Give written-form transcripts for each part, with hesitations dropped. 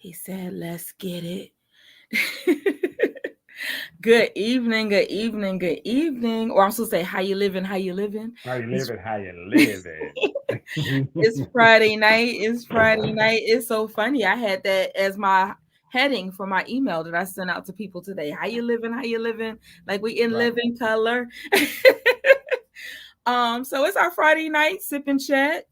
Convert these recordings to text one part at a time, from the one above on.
He said, let's get it. Good evening, good evening, good evening. Or I'm supposed to say, how you living, how you living? How you It's, living? How you living? it's Friday night. It's Friday night. It's so funny. I had that as my heading for my email that I sent out to people today. How you living, how you living? Like we in Right. living color. So it's our Friday night sip and chat,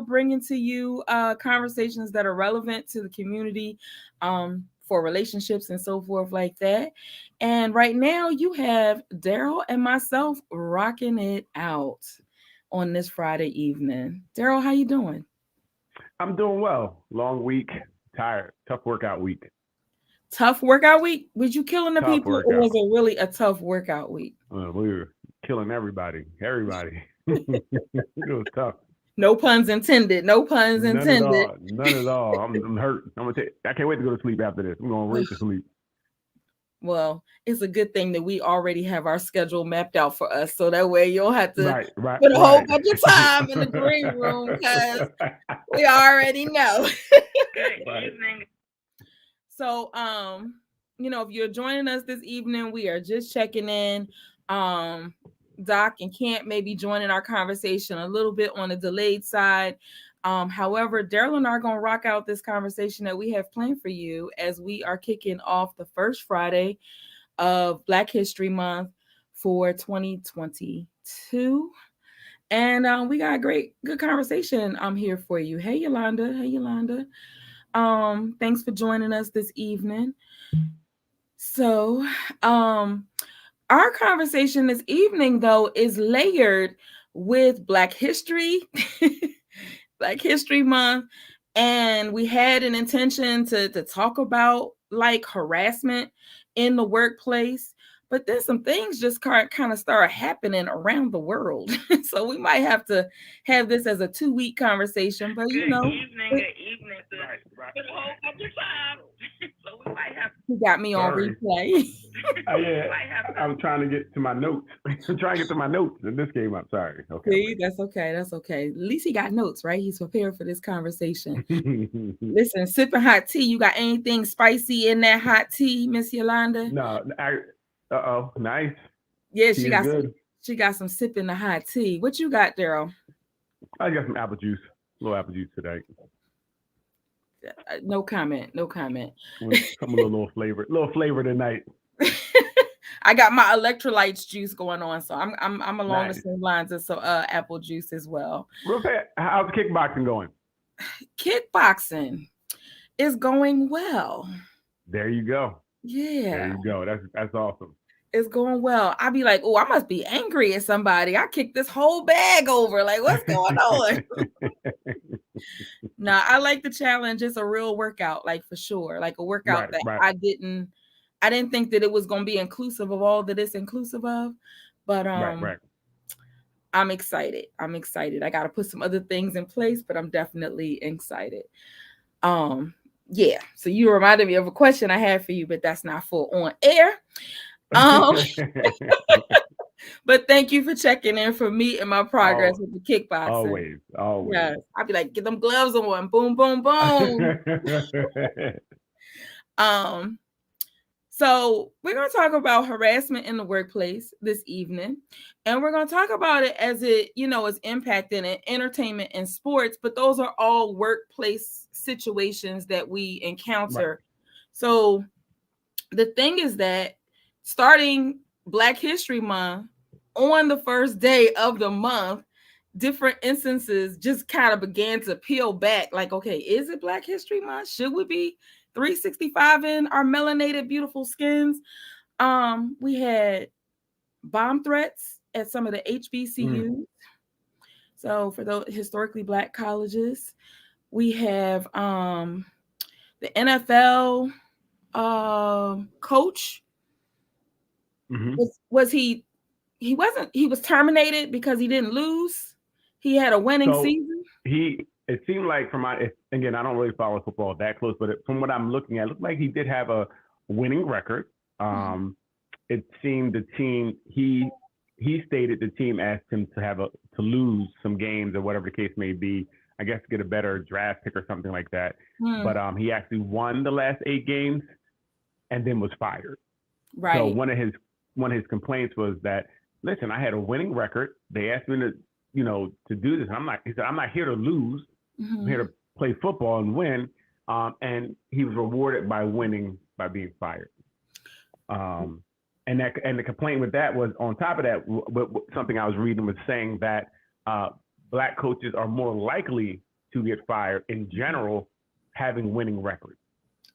bringing to you conversations that are relevant to the community, for relationships and so forth like that. And right now you have Daryl and myself rocking it out on this Friday evening. Daryl, how you doing? I'm doing well. Long week, tired, tough workout week. Tough workout week? Was you killing the Tough people or was workout. it really a tough workout week? We were killing everybody. Everybody. It was tough. No puns intended. No puns None at intended. all. None at all. I'm hurt. I can't wait to go to sleep after this. I'm going right to sleep. Well, it's a good thing that we already have our schedule mapped out for us, so that way you don't have to Right. Right. put a whole Right. bunch of time in the green room because we already know. Good Right. evening. So, if you're joining us this evening, we are just checking in. Um, Doc and Kent may be joining our conversation a little bit on the delayed side. However, Daryl and I are going to rock out this conversation that we have planned for you as we are kicking off the first Friday of Black History Month for 2022. And we got a good conversation here for you. Hey, Yolanda. Hey, Yolanda. Thanks for joining us this evening. So, um, our conversation this evening, though, is layered with Black History, Black History Month, and we had an intention to talk about like harassment in the workplace. But then some things just kind of start happening around the world. So we might have to have this as a 2-week conversation. But Good evening, evening. good evening. Right. Right. Put a whole bunch of time. So we might have. He got me on Sorry. replay. Yeah. I was trying to get to my notes. I'm trying to get to my notes, and this came up. Sorry. Okay. See, that's okay. That's okay. At least he got notes, right? He's prepared for this conversation. Listen, sipping hot tea. You got anything spicy in that hot tea, Miss Yolanda? No. Nice. Yeah, Tea is good. she got some sipping the hot tea. What you got, Daryl? I got some apple juice. A little apple juice today. No comment. No comment. Some a little flavor. Little flavor tonight. I got my electrolytes juice going on, so I'm along the Nice. same lines as apple juice as well. Real fast. How's kickboxing going? Kickboxing is going well. There you go. There Yeah. you go. That's awesome. It's going well. I'd be like, oh, I must be angry at somebody. I kicked this whole bag over. Like, what's going on? Nah, I like the challenge. It's a real workout, like for sure. Like a workout Right. that Right. I didn't think that it was gonna be inclusive of all that it's inclusive of. But Right. Right. I'm excited. I'm excited. I gotta put some other things in place, but I'm definitely excited. Um, yeah. So you reminded me of a question I had for you, but that's not for on air. Um, but thank you for checking in for me and my progress Oh, with the kickboxing. always. Always. Yes, I'd be like, get them gloves on, boom, boom, boom. Um, so we're gonna talk about harassment in the workplace this evening, and we're gonna talk about it as it, is impacting in entertainment and sports, but those are all workplace situations that we Right. encounter. So the thing is that starting Black History Month on the first day of the month, different instances just kind of began to peel back. Like, okay, is it Black History Month? Should we be 365 in our melanated, beautiful skins? We had bomb threats at some of the Mm. HBCUs. So for those historically Black colleges, we have the NFL coach Hmm. was terminated because he didn't lose. He had a winning So season. it seemed like again, I don't really follow football that close, but from what I'm looking at, it looked like he did have a winning record. Um, it seemed the team he stated the team asked him to lose some games or whatever the case may be. I guess, get a better draft pick or something like that. Hmm. But he actually won the last 8 games and then was fired. So Right. one of his complaints was that, listen, I had a winning record. They asked me to do this. He said, I'm not here to lose. I'm here Hmm. to play football and win. And he was rewarded by winning by being fired. Um, and the complaint with that was, on top of that, something I was reading was saying that uh, black coaches are more likely to get fired in general having winning records,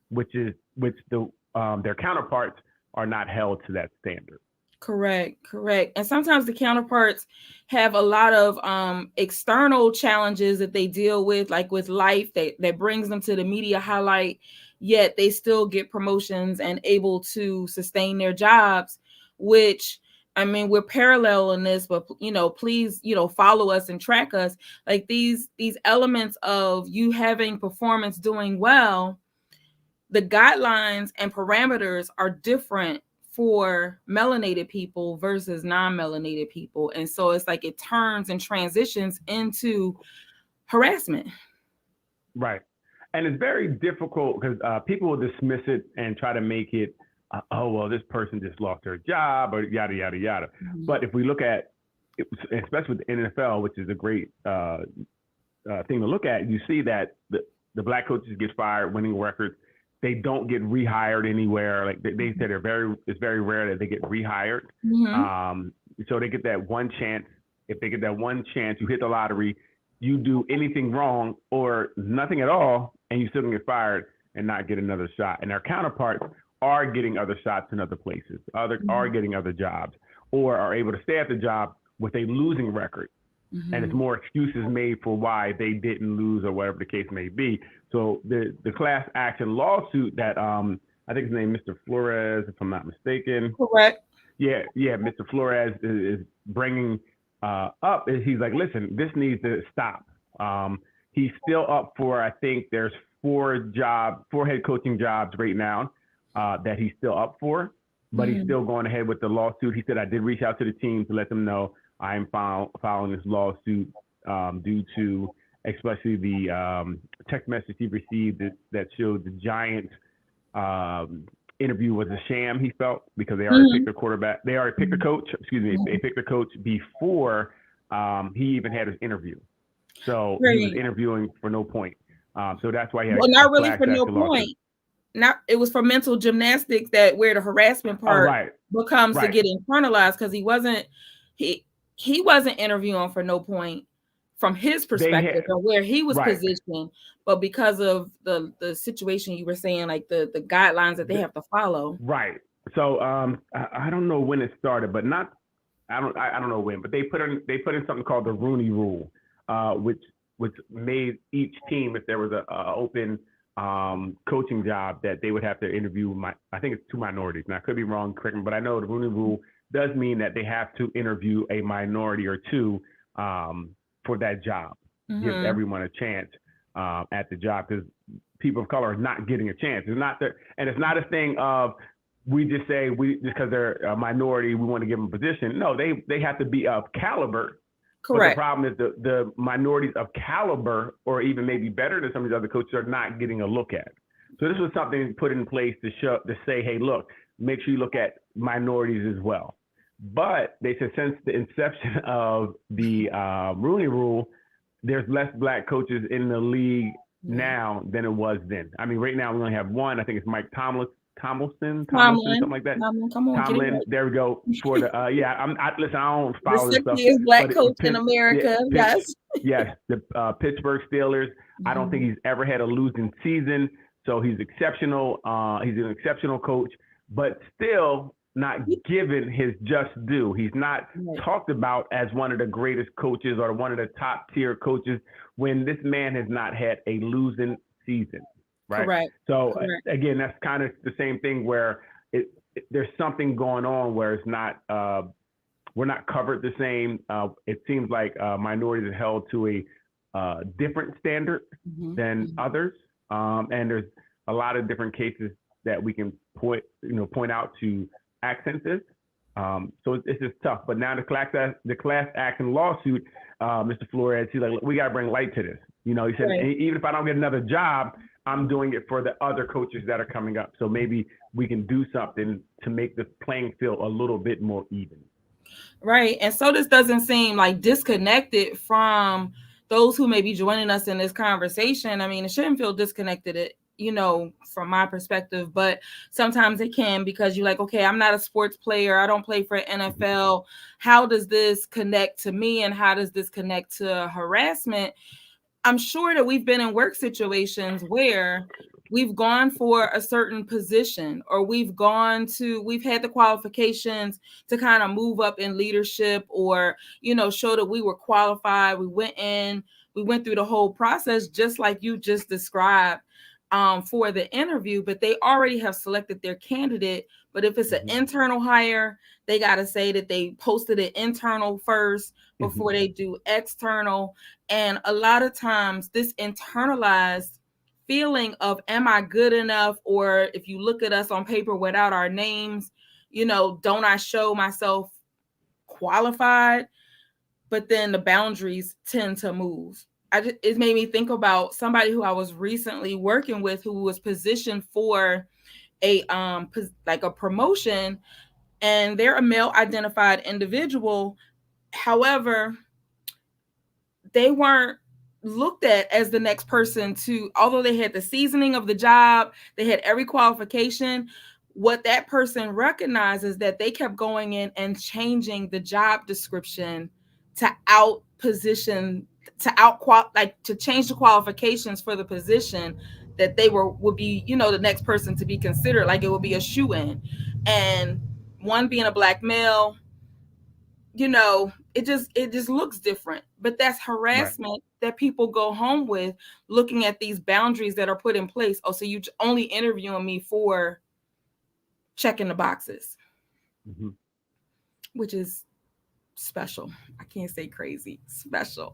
which their counterparts are not held to that standard. Correct, correct. And sometimes the counterparts have a lot of external challenges that they deal with, like with life that brings them to the media highlight, yet they still get promotions and able to sustain their jobs, which, I mean, we're paralleling this, but please, follow us and track us. Like these elements of you having performance doing well, the guidelines and parameters are different for melanated people versus non-melanated people. And so it's like it turns and transitions into harassment. Right. And it's very difficult because people will dismiss it and try to make it, oh, well, this person just lost their job or yada, yada, yada. Mhm. But if we look at, especially with the NFL, which is a great thing to look at, you see that the black coaches get fired, winning records. They don't get rehired anywhere. Like they said, it's very rare that they get rehired. Mhm. So they get that one chance. If they get that one chance, you hit the lottery, you do anything wrong or nothing at all, and you still can get fired and not get another shot. And their counterparts are getting other shots in other places, are getting other jobs, or are able to stay at the job with a losing record. And it's Mhm. more excuses made for why they didn't lose or whatever the case may be. So the class action lawsuit that I think his name is Mr. Flores, if I'm not mistaken. Correct. Yeah, Mr. Flores is bringing up. He's like, listen, this needs to stop. He's still up for, I think there's four head coaching jobs right now that he's still up for, but he's Mhm. still going ahead with the lawsuit. He said, I did reach out to the team to let them know I am filing this lawsuit due to especially the text message he received that showed the Giants interview was a sham, he felt, because they already picked Mhm. their quarterback. They already picked the coach. Excuse me. They Mhm. picked the coach before he even had his interview. So he was Great. interviewing for no point. So that's why he had Well, a not really class for no action lawsuit. point. Not It was for mental gymnastics, that where the harassment Oh, part right. becomes to Right. get internalized, because he he wasn't interviewing for no point from his They perspective had, and where he was right. positioned, but because of the situation you were saying, like the guidelines that they The, have to follow. right. So I don't know when it started, but not I don't know when, but they put in something called the Rooney Rule, which made each team, if there was a open coaching job, that they would have to interview I think it's two minorities. Now I could be wrong, correct me, but I know the Rooney Rule does mean that they have to interview a minority or two for that job. Gives Mm-hmm. everyone a chance at the job, because people of color are not getting a chance. It's not that, and it's not a thing of we just say just because they're a minority, we want to give them a position. No, they have to be of caliber. But the Correct. problem is the minorities of caliber, or even maybe better than some of these other coaches, are not getting a look at. So this was something put in place to say, hey, look, make sure you look at minorities as well. But they said since the inception of the Rooney Rule, there's less black coaches in the league Yeah. now than it was then. I mean, right now we only have one. I think it's Mike Tomlinson, something Tomlin. like that. Tomlin, come on, get it Tomlin, right. there we go. For the yeah, listen, I don't The follow this stuff, sexiest black but coach in America. Yes. yes, the Pittsburgh Steelers. I don't think Mhm. he's ever had a losing season, so he's exceptional. He's an exceptional coach, but still not given his just due. He's not Right. talked about as one of the greatest coaches or one of the top tier coaches when this man has not had a losing season, right? Correct. So Correct. again, that's kind of the same thing where there's something going on where it's not we're not covered the same. It seems like minorities are held to a different standard Mhm. than Mhm. others, and there's a lot of different cases that we can point out to accents. So it's just tough. But now the class action lawsuit, Mr. Flores, he's like, we got to bring light to this. He said, Right. even if I don't get another job, I'm doing it for the other coaches that are coming up. So maybe we can do something to make the playing field a little bit more even. Right. And so this doesn't seem like disconnected from those who may be joining us in this conversation. I mean, it shouldn't feel disconnected, from my perspective, but sometimes it can because you're like, okay, I'm not a sports player. I don't play for NFL. How does this connect to me? And how does this connect to harassment? I'm sure that we've been in work situations where we've gone for a certain position or we've had the qualifications to kind of move up in leadership or, show that we were qualified. We went through the whole process just like you just described for the interview, but they already have selected their candidate. But if it's an Mm-hmm. internal hire, they got to say that they posted it internal first Mm-hmm. before they do external. And a lot of times, this internalized feeling of, am I good enough? Or if you look at us on paper without our names, don't I show myself qualified? But then the boundaries tend to move. It made me think about somebody who I was recently working with who was positioned for like a promotion, and they're a male identified individual. However, they weren't looked at as the next person to, although they had the seasoning of the job, they had every qualification. What that person recognizes that they kept going in and changing the job description to out position, to change the qualifications for the position that they would be, the next person to be considered, like it would be a shoe in. And one being a black male, it just looks different, but that's Right. harassment that people go home with, looking at these boundaries that are put in place. Oh, so you only interviewing me for checking the boxes, Mm-hmm. which is special. I can't say crazy, special.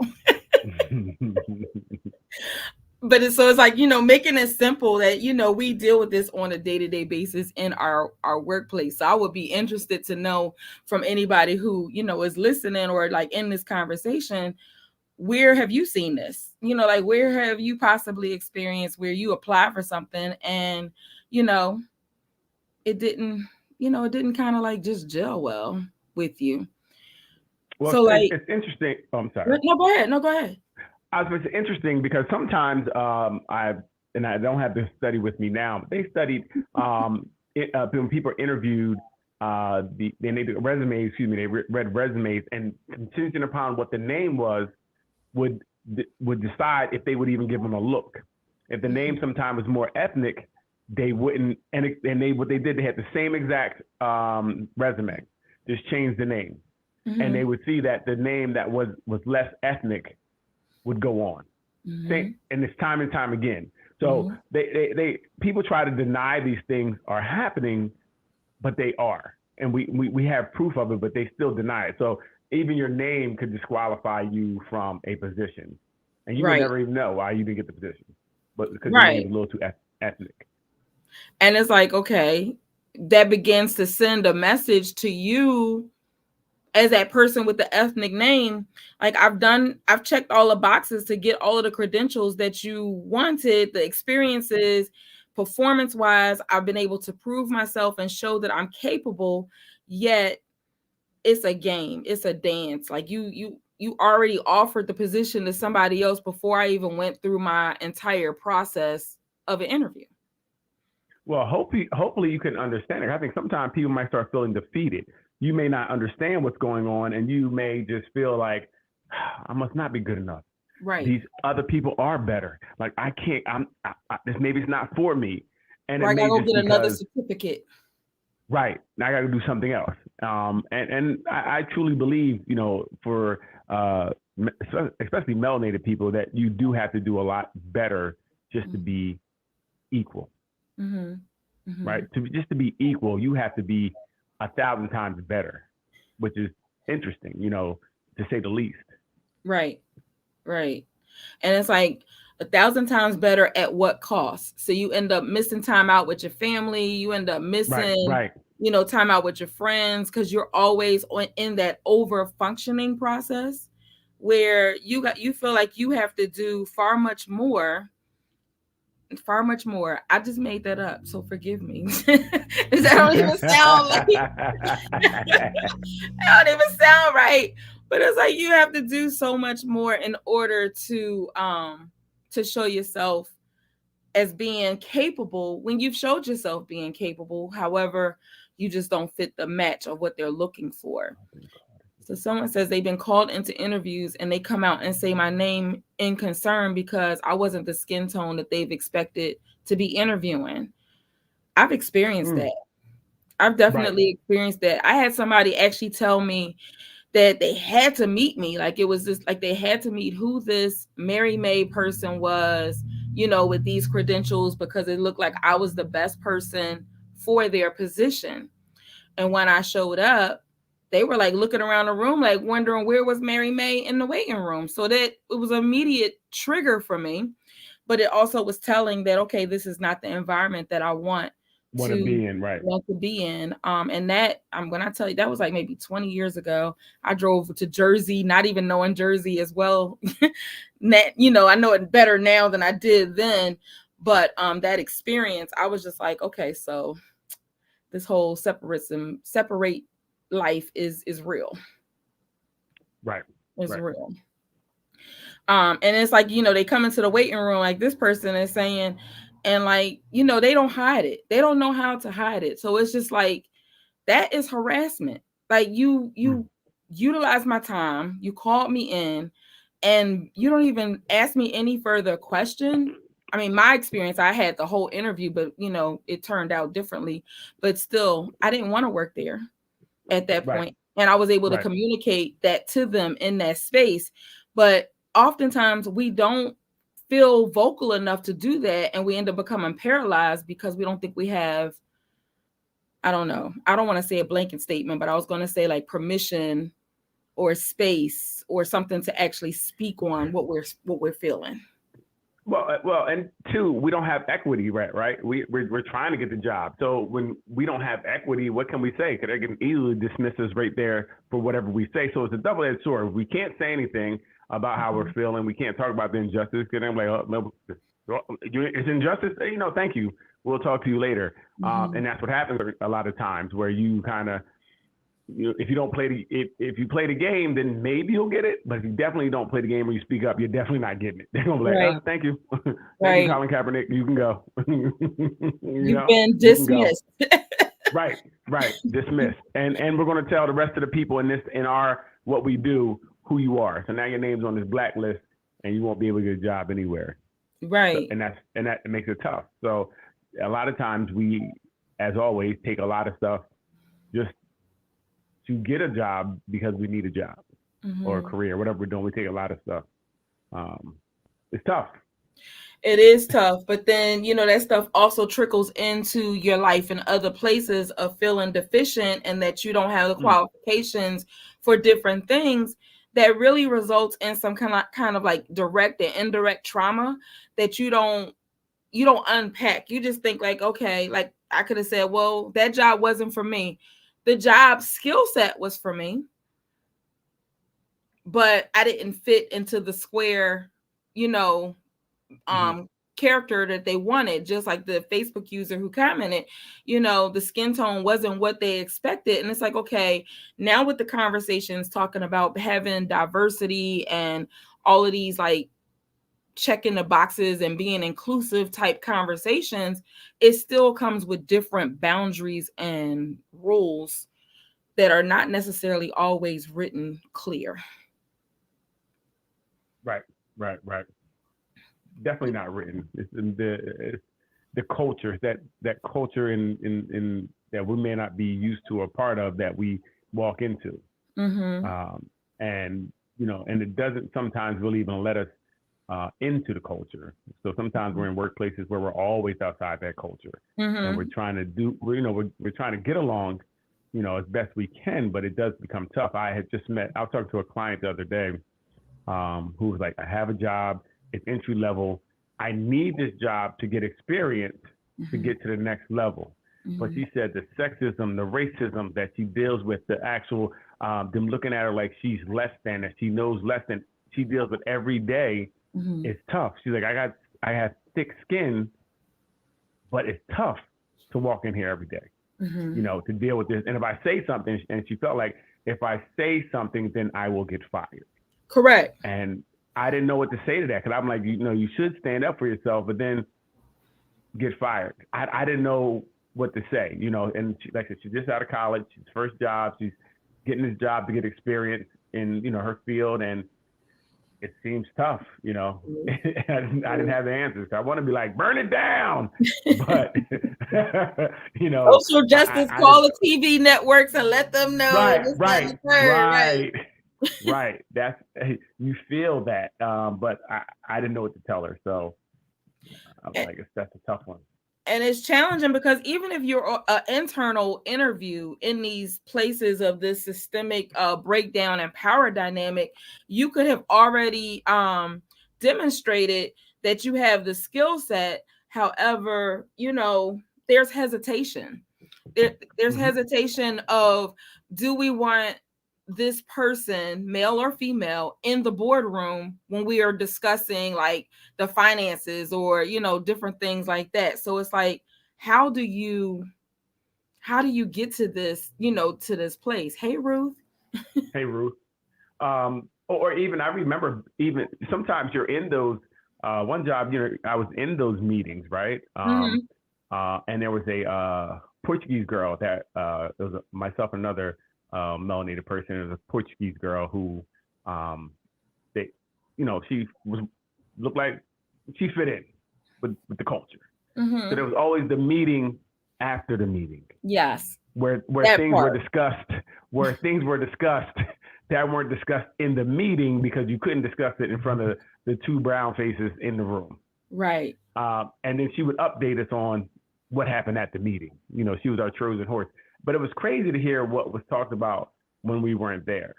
But it's like, making it simple that, we deal with this on a day-to-day basis in our workplace. So I would be interested to know from anybody who, is listening or like in this conversation, where have you seen this? Like, where have you possibly experienced where you apply for something and, you know, it didn't, it didn't kind of like just gel well with you. Well, So like, it's interesting. Oh, I'm sorry. no, go ahead. No, go ahead. I was it's interesting because sometimes I don't have this study with me now, but they studied when people are interviewed, they made resumes. Excuse me, they read resumes, and contingent upon what the name was, would would decide if they would even give them a look. If the name sometimes was more ethnic, they wouldn't. And they what they did, they had the same exact resume, just changed the name, and Mm-hmm. they would see that the name that was less ethnic would go on. Mm-hmm. Same, and it's time and time again. So Mm-hmm. they people try to deny these things are happening, but they are, and we have proof of it, but they still deny it. So even your name could disqualify you from a position, and you may Right. never even know why you didn't get the position, but because your name Right. is a little too ethnic. And it's like, okay, that begins to send a message to you as that person with the ethnic name. Like, I've checked all the boxes to get all of the credentials that you wanted, the experiences, performance wise. I've been able to prove myself and show that I'm capable. Yet it's a game, it's a dance. Like, you already offered the position to somebody else before I even went through my entire process of an interview. Well, hopefully you can understand it. I think sometimes people might start feeling defeated. You may not understand what's going on, and you may just feel like I must not be good enough. Right. These other people are better. Like I can't. This maybe it's not for me, and it Or I gotta may go just get another because certificate. right now I got to do something else. And I truly believe for especially melanated people that you do have to do a lot better just to be equal. Mm-hmm. Right? Mm-hmm. Just to be equal, you have to be 1,000 times better, which is interesting, to say the least. Right. Right. And it's like 1,000 times better at what cost? So you end up missing time out with your family. You end up Right, missing, right. time out with your friends because you're always in that over functioning process. where you feel like you have to do far much more. I just made that up, so forgive me. That don't even sound like that don't even sound right. But it's like you have to do so much more in order to show yourself as being capable when you've showed yourself being capable. However, you just don't fit the match of what they're looking for. So someone says they've been called into interviews and they come out and say my name in concern because I wasn't the skin tone that they've expected to be interviewing. I've experienced Mm, that. I've right. definitely experienced that. I had somebody actually tell me that they had to meet me. Like it was just like they had to meet who this Mary May person was, with these credentials because it looked like I was the best person for their position. And when I showed up, they were like looking around the room, like wondering where was Mary May in the waiting room. So that it was an immediate trigger for me. But it also was telling that, okay, this is not the environment that I Want to to be in, right. want to be in. And that I'm gonna tell you, that was like maybe 20 years ago. I drove to Jersey, not even knowing Jersey as well. I know it better now than I did then. But that experience, I was just like, okay, so this whole separate life is real. Right. Is Right. real. And it's like, they come into the waiting room, like this person is saying, and like, they don't hide it. They don't know how to hide it. So it's just like that is harassment. Like Mm, you utilize my time, you called me in, and you don't even ask me any further question. I mean, my experience, I had the whole interview, but it turned out differently. But still, I didn't want to work there at that right. point. And I was able to Right. communicate that to them in that space. But oftentimes we don't feel vocal enough to do that. And we end up becoming paralyzed because we don't think we have, I don't know, I don't want to say a blanket statement, but I was going to say like permission or space or something to actually speak on what we're feeling. And two, we don't have equity, right? Right. We're trying to get the job. So when we don't have equity, what can we say? Because they can easily dismiss us right there for whatever we say. So it's a double-edged sword. We can't say anything about how we're Mhm. feeling. We can't talk about the injustice. Because I'm like, oh, no, it's injustice. Thank you. We'll talk to you later. And Mhm. that's what happens a lot of times, where you kind of, if you don't play if you play the game, then maybe you'll get it. But if you definitely don't play the game or you speak up, you're definitely not getting it. They're gonna be like, Right. thank you, thank you, Right. Colin Kaepernick, you can go. You've been You can go. dismissed. Right, right, dismissed. And we're gonna tell the rest of the people in our what we do who you are. So now your name's on this blacklist, and you won't be able to get a job anywhere. So, Right. and that makes it tough. So a lot of times we, as always, take a lot of stuff just to get a job because we need a job or a Mhm. career, whatever we're doing. We take a lot of stuff. Um, it's tough. It is tough, but then that stuff also trickles into your life in other places of feeling deficient and that you don't have the Mm, qualifications for different things that really results in some kind of like direct and indirect trauma that you don't unpack. You just think like, okay, like I could have said, well, that job wasn't for me. The job skill set was for me, but I didn't fit into the square, you know, mm-hmm. character that they wanted. Just like the Facebook user who commented, the skin tone wasn't what they expected. And it's like, okay, now with the conversations talking about having diversity and all of these like checking the boxes and being inclusive type conversations, it still comes with different boundaries and rules that are not necessarily always written clear. Right, right, right. Definitely not written. It's the culture, that culture in that we may not be used to or part of, that we walk into. Mm-hmm. um, and and it doesn't sometimes really even let us into the culture. So sometimes we're in workplaces where we're always outside that culture, and we're Mm-hmm. trying to do, we're trying to get along, as best we can, but it does become tough. I was talking to a client the other day, who was like, I have a job, it's entry level, I need this job to get experience to Mm-hmm. get to the next level. but she said the sexism, the racism that she deals with, the actual them looking at her like she's less than, that she knows less than, she deals with every day. It's tough. She's like, I have thick skin, but it's tough to walk in here every day, to deal with this. And if I say something, and she felt like if I say something, then I will get fired. Correct. And I didn't know what to say to that, because I'm like, you should stand up for yourself, but then get fired. I didn't know what to say, and she, like I said, she's just out of college, she's first job, she's getting this job to get experience in, her field, and it seems tough, I didn't have the answers. I want to be like, burn it down, but social justice, call the TV networks and let them know. Right. That's, you feel that, but I didn't know what to tell her, so I was like, that's a tough one. And it's challenging because even if you're an internal interview in these places of this systemic breakdown and power dynamic, you could have already demonstrated that you have the skill set. However, there's hesitation. There's hesitation of, do we want this person, male or female, in the boardroom when we are discussing like the finances or different things like that. So it's like, how do you get to this, to this place? Hey Ruth. Or even, I remember, even sometimes you're in those one job, I was in those meetings, right? And there was a Portuguese girl that there was myself and another melanated person. It was a Portuguese girl who she looked like she fit in with the culture. So there was always the meeting after the meeting. Yes. Where things were discussed, that weren't discussed in the meeting, because you couldn't discuss it in front of the two brown faces in the room. Right. And then she would update us on what happened at the meeting. She was our Trojan horse. But it was crazy to hear what was talked about when we weren't there.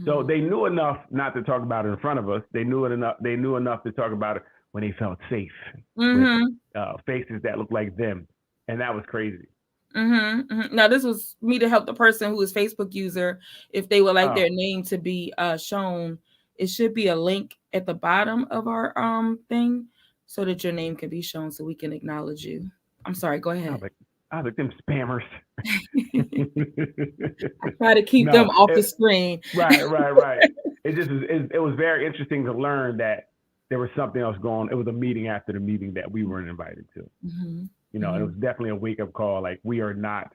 So they knew enough not to talk about it in front of us. They knew enough to talk about it when they felt safe with faces that looked like them. And that was crazy. Now, this was me to help the person who is Facebook user. If they would like their name to be shown, it should be a link at the bottom of our thing so that your name can be shown so we can acknowledge you. I'm sorry, go ahead. I like them spammers. I try to keep them off the screen. Right. It was very interesting to learn that there was something else going on. It was a meeting after the meeting that we weren't invited to. And it was definitely a wake-up call. Like, we are not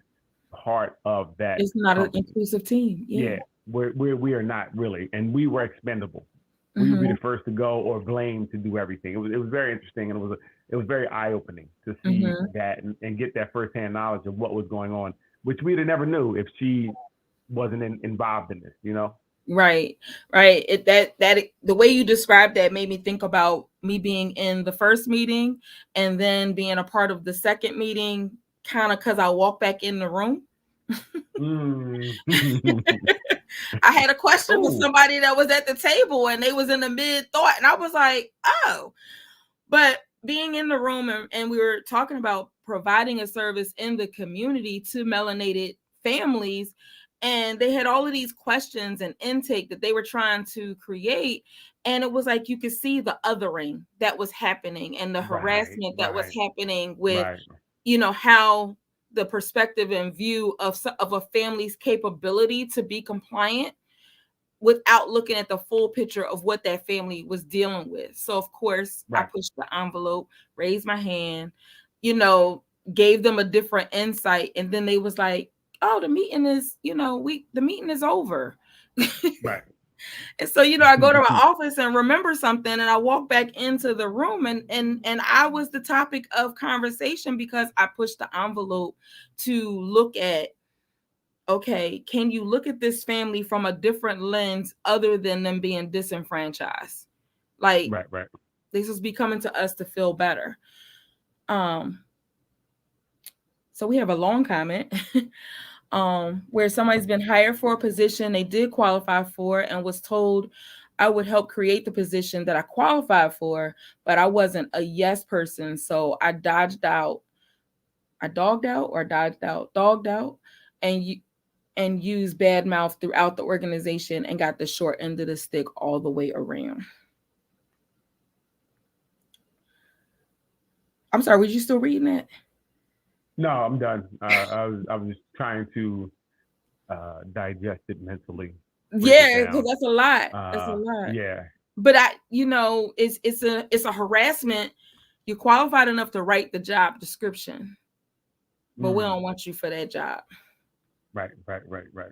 part of that. It's not an inclusive team. Yeah, we are not really, and we were expendable. We would be the first to go or blamed to do everything. It was very interesting, and it was very eye-opening to see that and get that firsthand knowledge of what was going on, which we'd have never knew if she wasn't involved in this. Right. The way you described that made me think about me being in the first meeting and then being a part of the second meeting, kind of because I walked back in the room. I had a question for somebody that was at the table and they was in the mid thought, and I was like, oh. But being in the room and we were talking about providing a service in the community to melanated families, and they had all of these questions and intake that they were trying to create. And it was like, you could see the othering that was happening and the harassment that was happening with, how the perspective and view of a family's capability to be compliant without looking at the full picture of what that family was dealing with. So of course I pushed the envelope, raised my hand, gave them a different insight. And then they was like, oh, the meeting is, the meeting is over. Right. And so, I go to my office and remember something, and I walk back into the room, and I was the topic of conversation because I pushed the envelope to look at, okay, can you look at this family from a different lens other than them being disenfranchised? Like, this was becoming to us to feel better. So we have a long comment where somebody's been hired for a position they did qualify for and was told I would help create the position that I qualified for, but I wasn't a yes person. So I dodged out I dogged out, and you and used bad mouth throughout the organization and got the short end of the stick all the way around. I'm sorry, was you still reading that? No, I'm done. I was just trying to digest it mentally, break it Yeah, because down. that's a lot. That's a lot. Yeah. But it's a harassment. You're qualified enough to write the job description, but we Mm. don't want you for that job. Right, right, right, right.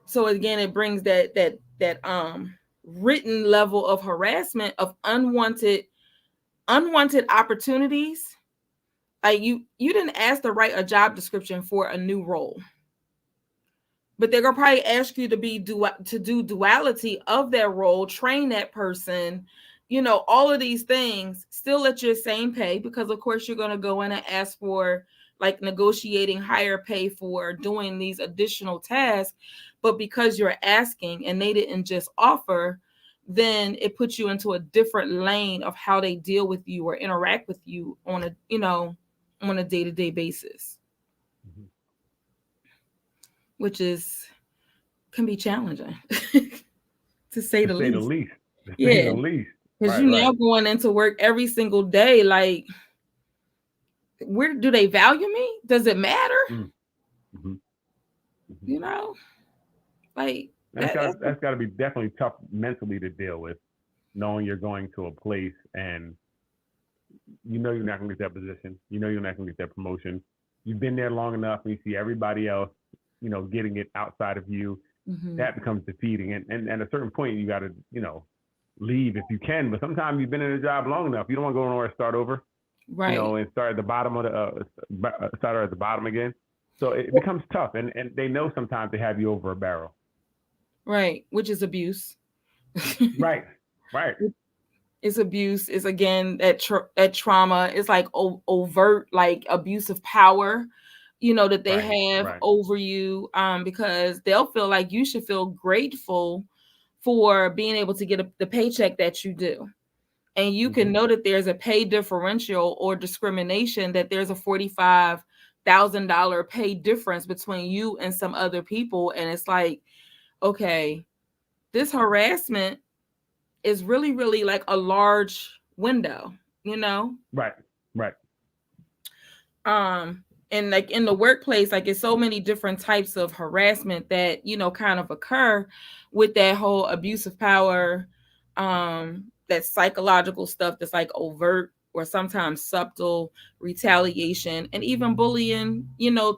So again, it brings that written level of harassment of unwanted opportunities. Like you didn't ask to write a job description for a new role, but they're gonna probably ask you to do duality of that role, train that person, all of these things, still at your same pay, because of course you're gonna go in and ask for like negotiating higher pay for doing these additional tasks. But because you're asking and they didn't just offer, then it puts you into a different lane of how they deal with you or interact with you on a day-to-day basis, Mhm. which is can be challenging to say To the say the least. least. To say Yeah, the least. because Right, you right. now going into work every single day. Like, where do they value me? Does it matter? Mm. Hmm. Hmm. You know, like That's that. got That's that's got to be definitely tough mentally to deal with, knowing you're going to a place and you know you're not going to get that position. You know you're not going to get that promotion. You've been there long enough, and you see everybody else, getting it outside of you. mhm. That becomes defeating. And at a certain point, you got to, leave if you can. But sometimes you've been in a job long enough, you don't want to go nowhere and start over, Right, and start at the bottom of start at the bottom again. So it becomes tough, and they know sometimes they have you over a barrel. right, which is abuse. Right, right, It's abuse. It's again that trauma. It's like overt, like abuse of power, that they right, have right. over you, because they'll feel like you should feel grateful for being able to get the paycheck that you do. And you can Hmm. know that there's a pay differential or discrimination, that there's a $45,000 pay difference between you and some other people. And it's like, okay, this harassment is really, really like a large window, you know? Right, right. Um, and like in the workplace, like it's so many different types of harassment that, kind of occur with that whole abuse of power, that psychological stuff that's like overt or sometimes subtle retaliation, and even bullying,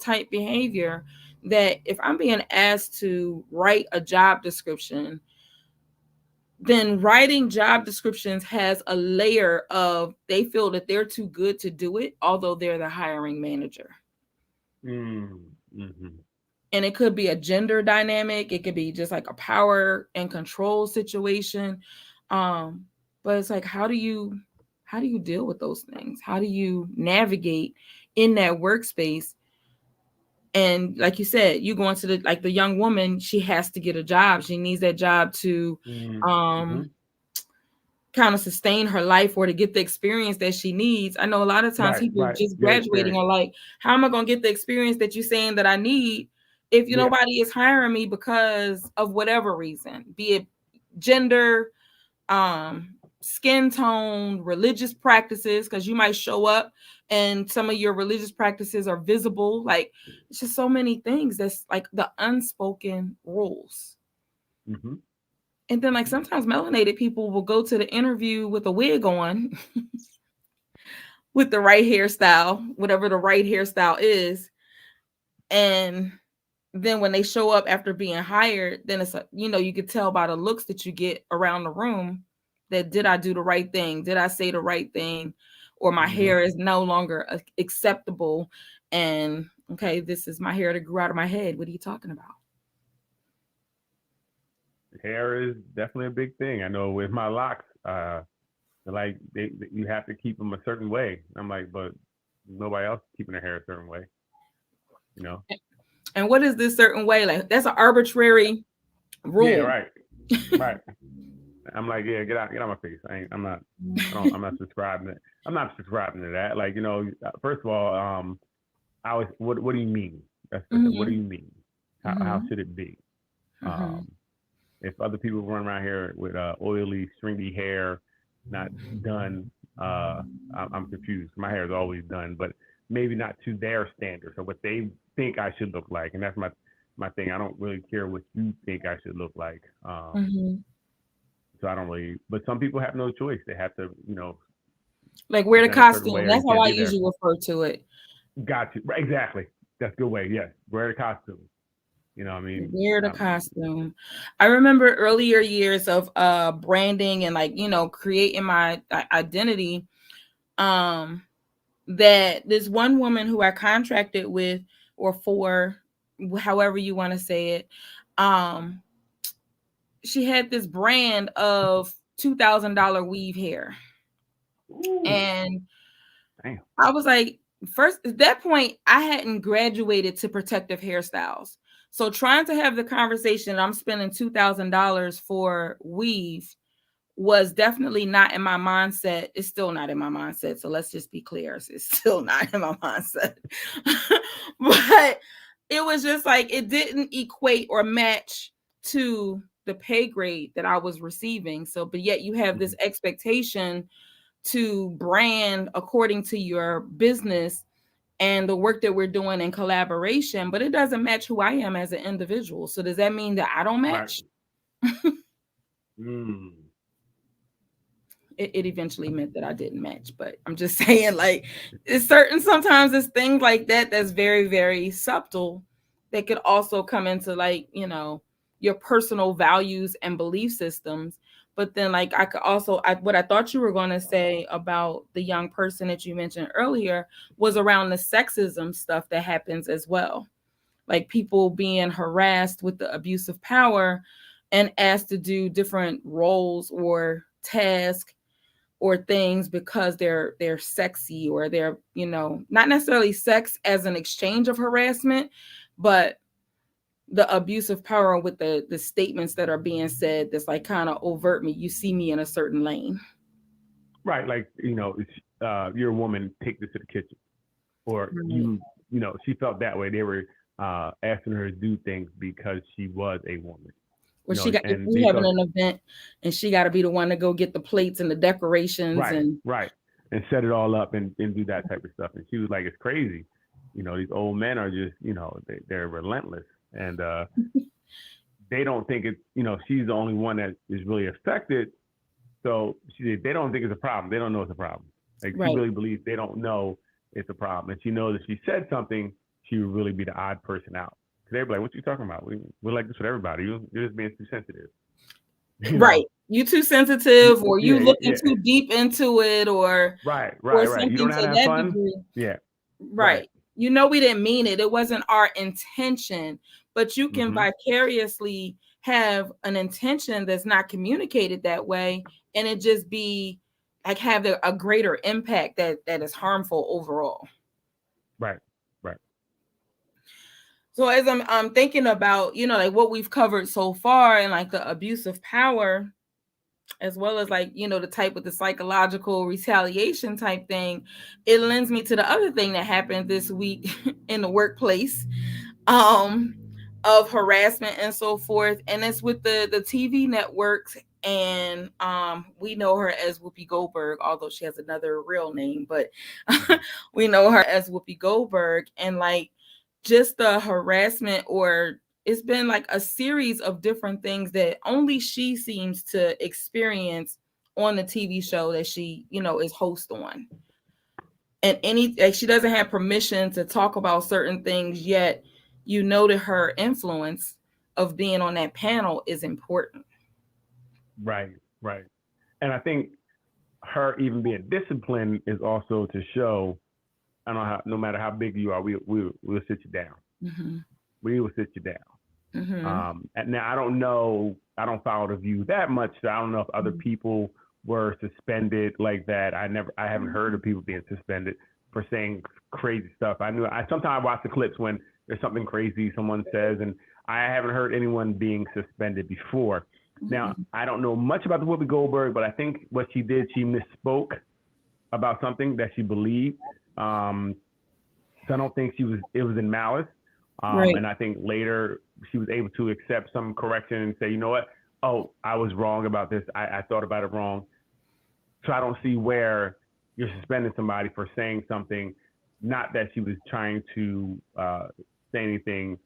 type behavior. That if I'm being asked to write a job description, then writing job descriptions has a layer of they feel that they're too good to do it, although they're the hiring manager. Mm, hmm. And it could be a gender dynamic, it could be just like a power and control situation. Um, but it's like, how do you deal with those things? How do you navigate in that workspace? And like you said, you go into the young woman, she has to get a job. She needs that job to Mm, um hmm. kind of sustain her life or to get the experience that she needs. I know a lot of times Right, people right. just Get graduating experience. are like, how am I going to get the experience that you're saying that I need if Yeah. nobody is hiring me because of whatever reason, be it gender, um, skin tone, religious practices, because you might show up and some of your religious practices are visible. Like, it's just so many things that's like the unspoken rules. Hmm. And then like sometimes melanated people will go to the interview with a wig on, with the right hairstyle, whatever the right hairstyle is. And then when they show up after being hired, then you could tell by the looks that you get around the room that did I do the right thing? Did I say the right thing? Or my Hmm. hair is no longer acceptable. And okay, this is my hair that grew out of my head. What are you talking about? Hair is definitely a big thing. I know with my locks, like you have to keep them a certain way. I'm like, but nobody else is keeping their hair a certain way, you know? And what is this certain way? Like, that's an arbitrary Yeah, rule. right, right. I'm like, yeah, get out my face. I'm not, I'm not subscribing to that. Like, first of all, I was, what do you mean? That's the what do Mm-hmm. you mean? How Mm-hmm. should it be? Mm-hmm. Um, if other people run around here with oily, stringy hair, not done, I'm confused. My hair is always done, but maybe not to their standards or what they think I should look like. And that's my thing. I don't really care what you think I should look like. Mm-hmm. So I don't really. But some people have no choice. They have to, Like wear the present a certain way, costume. or you That's how can't I be there. usually refer to it. Got to. Right, exactly. That's a good way. Yes. Wear the costume. You know, what I mean, Wear the costume. I remember earlier years of branding and like, creating my identity. Um that this one woman who I contracted with or for, however you want to say it, um, she had this brand of $2,000 weave hair. ooh, And damn. I was like, first at that point, I hadn't graduated to protective hairstyles. So trying to have the conversation, I'm spending $2,000 for weave was definitely not in my mindset. It's still not in my mindset. So let's just be clear. It's still not in my mindset. But it was just like it didn't equate or match to the pay grade that I was receiving. So, but yet you have this Mhm. expectation to brand according to your business and the work that we're doing in collaboration, but it doesn't match who I am as an individual. So does that mean that I don't Right. match? Mm. It eventually meant that I didn't match, but I'm just saying, like, it's certain sometimes it's things like that that's very, very subtle that could also come into like, your personal values and belief systems. But then, like, I could also, what I thought you were going to say about the young person that you mentioned earlier was around the sexism stuff that happens as well. Like people being harassed with the abuse of power and asked to do different roles or tasks or things because they're sexy or they're not necessarily sex as an exchange of harassment, but the abuse of power with the statements that are being said that's like kind of overt me, you see me in a certain lane. Right. Like, you're a woman, take this to the kitchen. Or Right. she felt that way. They were asking her to do things because she was a woman. Or she got, if And we they having felt an event and she got to be the one to go get the plates and the decorations right, and right. And set it all up and do that type of stuff. And she was like, it's crazy. These old men are just, they're relentless. And they don't think it's, she's the only one that is really affected. So they don't think it's a problem. They don't know it's a problem. Like she right. really believes they don't know it's a problem. And she knows if she said something, she would really be the odd person out. Because they'd be like, what you talking about? We're like this with everybody. You're just being too sensitive. You Right. know? You too sensitive or you Yeah, looking yeah. too deep into it Right, or right, right. You don't something know how to to have that fun? degree. Yeah, right. Right. We didn't mean it. It wasn't our intention, but you can Mm-hmm. vicariously have an intention that's not communicated that way and it just be like have a greater impact that is harmful overall. Right, right. So as I'm thinking about, like what we've covered so far and like the abuse of power, as well as like the type with the psychological retaliation type thing, it lends me to the other thing that happened this week in the workplace, um of harassment and so forth, and it's with the TV networks. And we know her as Whoopi Goldberg, although she has another real name, but Mm-hmm. we know her as Whoopi Goldberg. And like just the harassment, or it's been like a series of different things that only she seems to experience on the TV show that she is host on. And any like she doesn't have permission to talk about certain things, yet that her influence of being on that panel is important. Right, right. And I think her even being disciplined is also to show, I don't know how, no matter how big you are, we'll sit you down. Mm-hmm. We will sit you down. Mm-hmm. And now I don't know, I don't follow the view that much, so I don't know if other people were suspended like that. I haven't heard of people being suspended for saying crazy stuff. I sometimes watch the clips when there's something crazy someone says, and I haven't heard anyone being suspended before. Now, Mm-hmm. I don't know much about the Whoopi Goldberg, but I think what she did, she misspoke about something that she believed. So So I don't think it was in malice. Right. And I think later she was able to accept some correction and say, you know what? Oh, I was wrong about this. I thought about it wrong. So I don't see where you're suspending somebody for saying something, not that she was trying to say anything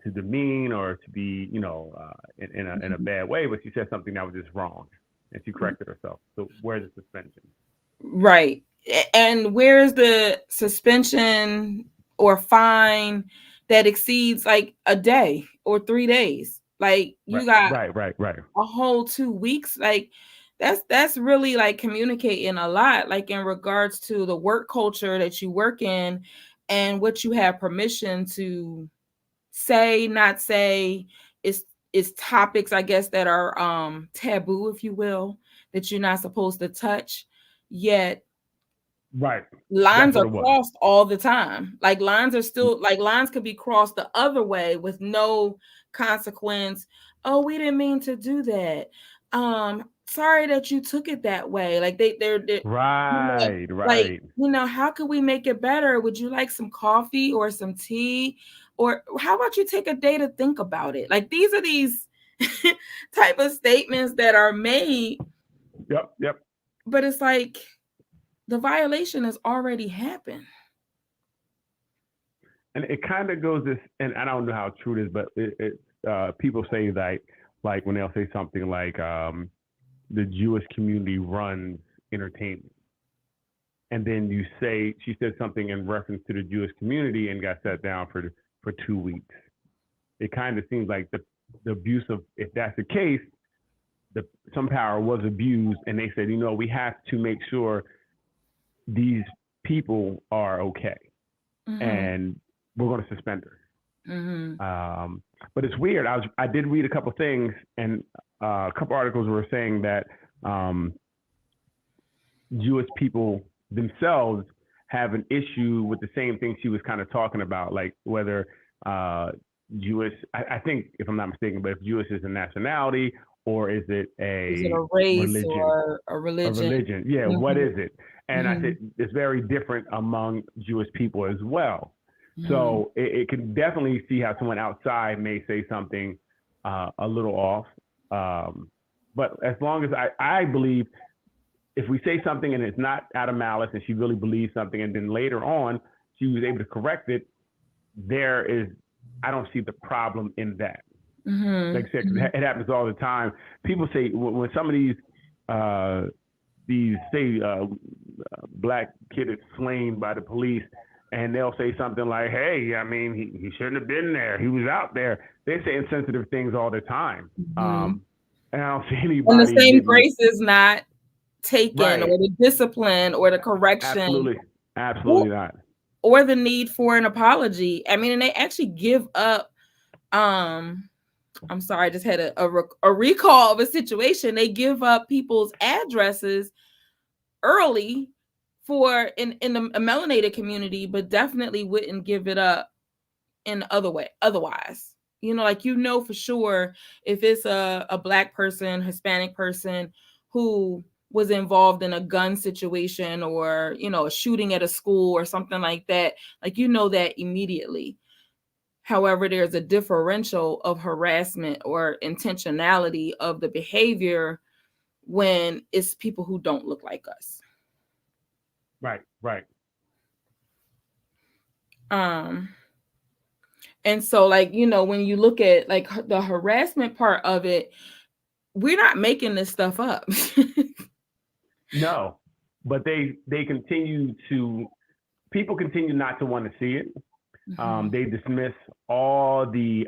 to demean or to be, in a bad way, but she said something that was just wrong, and she corrected herself. So where's the suspension? Right. And where's the suspension or fine that exceeds like a day or 3 days? Like Right, you got right, right, right. a whole 2 weeks. Like that's really like communicating a lot, like in regards to the work culture that you work in and what you have permission to say, not say. Is topics, I guess, that are taboo, if you will, that you're not supposed to touch. Yet Right. That's lines what are it was. crossed all the time. Like lines are still like lines could be crossed the other way with no consequence. Oh, we didn't mean to do that. Sorry that you took it that way. Like they're Right, like, right. how could we make it better? Would you like some coffee or some tea? Or how about you take a day to think about it? Like these are these type of statements that are made, Yep, yep. but it's like the violation has already happened. And it kind of goes this, and I don't know how true it is, but people say that, like when they'll say something like, the Jewish community runs entertainment. And then you say she said something in reference to the Jewish community and got sat down for 2 weeks. It kind of seems like the abuse of, if that's the case, some power was abused, and they said, we have to make sure these people are okay, Mm-hmm. and we're going to suspend her. Mm-hmm. But it's weird. I did read a couple things, and a couple articles were saying that Jewish people themselves have an issue with the same thing she was kind of talking about, like whether Jewish, I think, if I'm not mistaken, but if Jewish is a nationality or is it Is it a a race religion? or a A religion? religion, yeah. What Mm-hmm. is it? And I said Mm-hmm. it's very different among Jewish people as well. Mm-hmm. So it can definitely see how someone outside may say something a little off. Um, but as long as I believe if we say something and it's not out of malice and she really believes something and then later on she was able to correct it, there is, I don't see the problem in that. Like I said, 'cause Mm-hmm. it happens all the time. People say when some of these say black kid is slain by the police, and they'll say something like, "Hey, I mean, he shouldn't have been there. He was out there." They say insensitive things all the time, Mm-hmm. and I don't see And the anybody same getting grace is not taken, right. or the discipline, or the correction, Absolutely, or, absolutely not. or the need for an apology. I mean, and they actually give up. Um, I'm sorry, I just had a recall of a situation. They give up people's addresses early for in the melanated community, but definitely wouldn't give it up in other way otherwise. Like for sure if it's a black person, Hispanic person who was involved in a gun situation or a shooting at a school or something like that, like that immediately. However, there's a differential of harassment or intentionality of the behavior when it's people who don't look like us. Right, right. um and so, like, when you look at like the harassment part of it, we're not making this stuff up. No, but they continue to, people continue not to want to see it. Mhm. They dismiss all the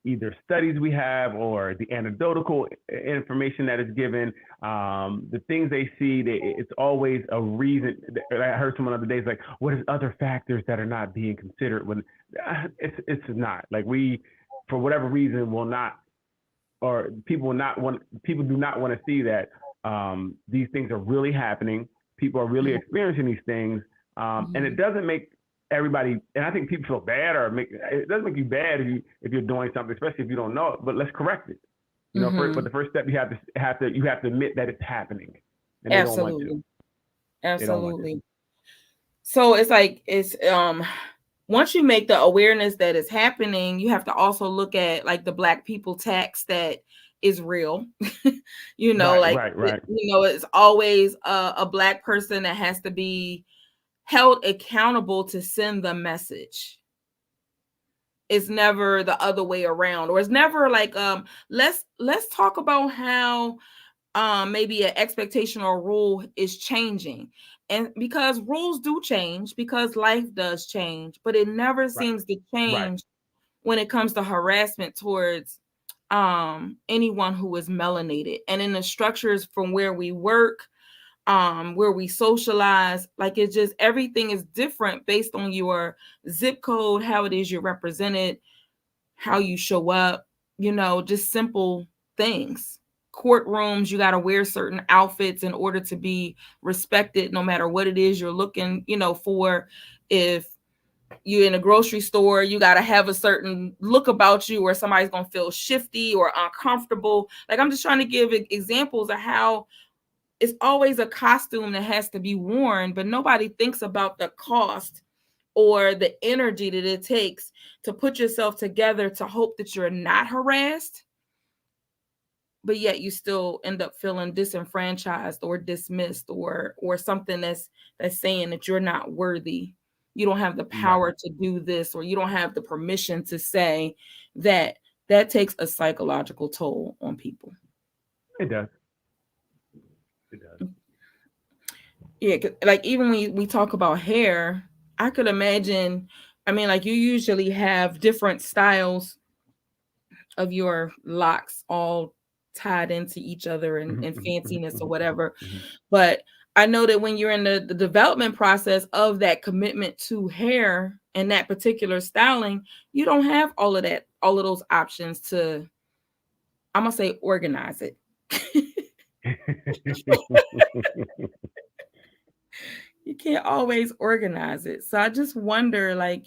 either studies we have or the anecdotal information that is given. The things they see, it's always a reason. I heard someone the other day, it's like, what is other factors that are not being considered? When it's not. Like, we, for whatever reason, will not, or people will not want, people do not want to see that these things are really happening. People are really experiencing these things, and it Mhm. doesn't make everybody. And I think people feel bad, or it doesn't make you bad if you're doing something, especially if you don't know it. But let's correct it. But Mhm. the first step, you have to admit that it's happening, and they don't want to. Absolutely. They don't want to. Absolutely. So it's like it's once you make the awareness that it's happening, you have to also look at like the Black people tax that is real. Right, Like right, right, it's always a Black person that has to be held accountable to send the message. It's never the other way around, or it's never like let's talk about how maybe an expectation or rule is changing. And because rules do change, because life does change, but it never right, seems to right. change when it comes to harassment towards anyone who is melanated. And in the structures from where we work, where we socialize, like it's just everything is different based on your zip code, how it is you're represented, how you show up, just simple things. Courtrooms, you got to wear certain outfits in order to be respected, no matter what it is you're looking, for. If you're in a grocery store, you got to have a certain look about you, or somebody's going to feel shifty or uncomfortable. Like, I'm just trying to give examples of how it's always a costume that has to be worn, but nobody thinks about the cost or the energy that it takes to put yourself together to hope that you're not harassed, but yet you still end up feeling disenfranchised or dismissed, or something that's saying that you're not worthy. You don't have the Right. power to do this, or you don't have the permission to say that. That takes a psychological toll on people. It does. It does. Yeah, like even when we talk about hair, I could imagine. I mean, like you usually have different styles of your locks all tied into each other Mhm, and mhm, mhm, fanciness or mhm, mhm, whatever. mhm. But I know that when you're in the development process of that commitment to hair and that particular styling, you don't have all of those options to, I'm gonna say, organize it. You can't always organize it. So I just wonder, like,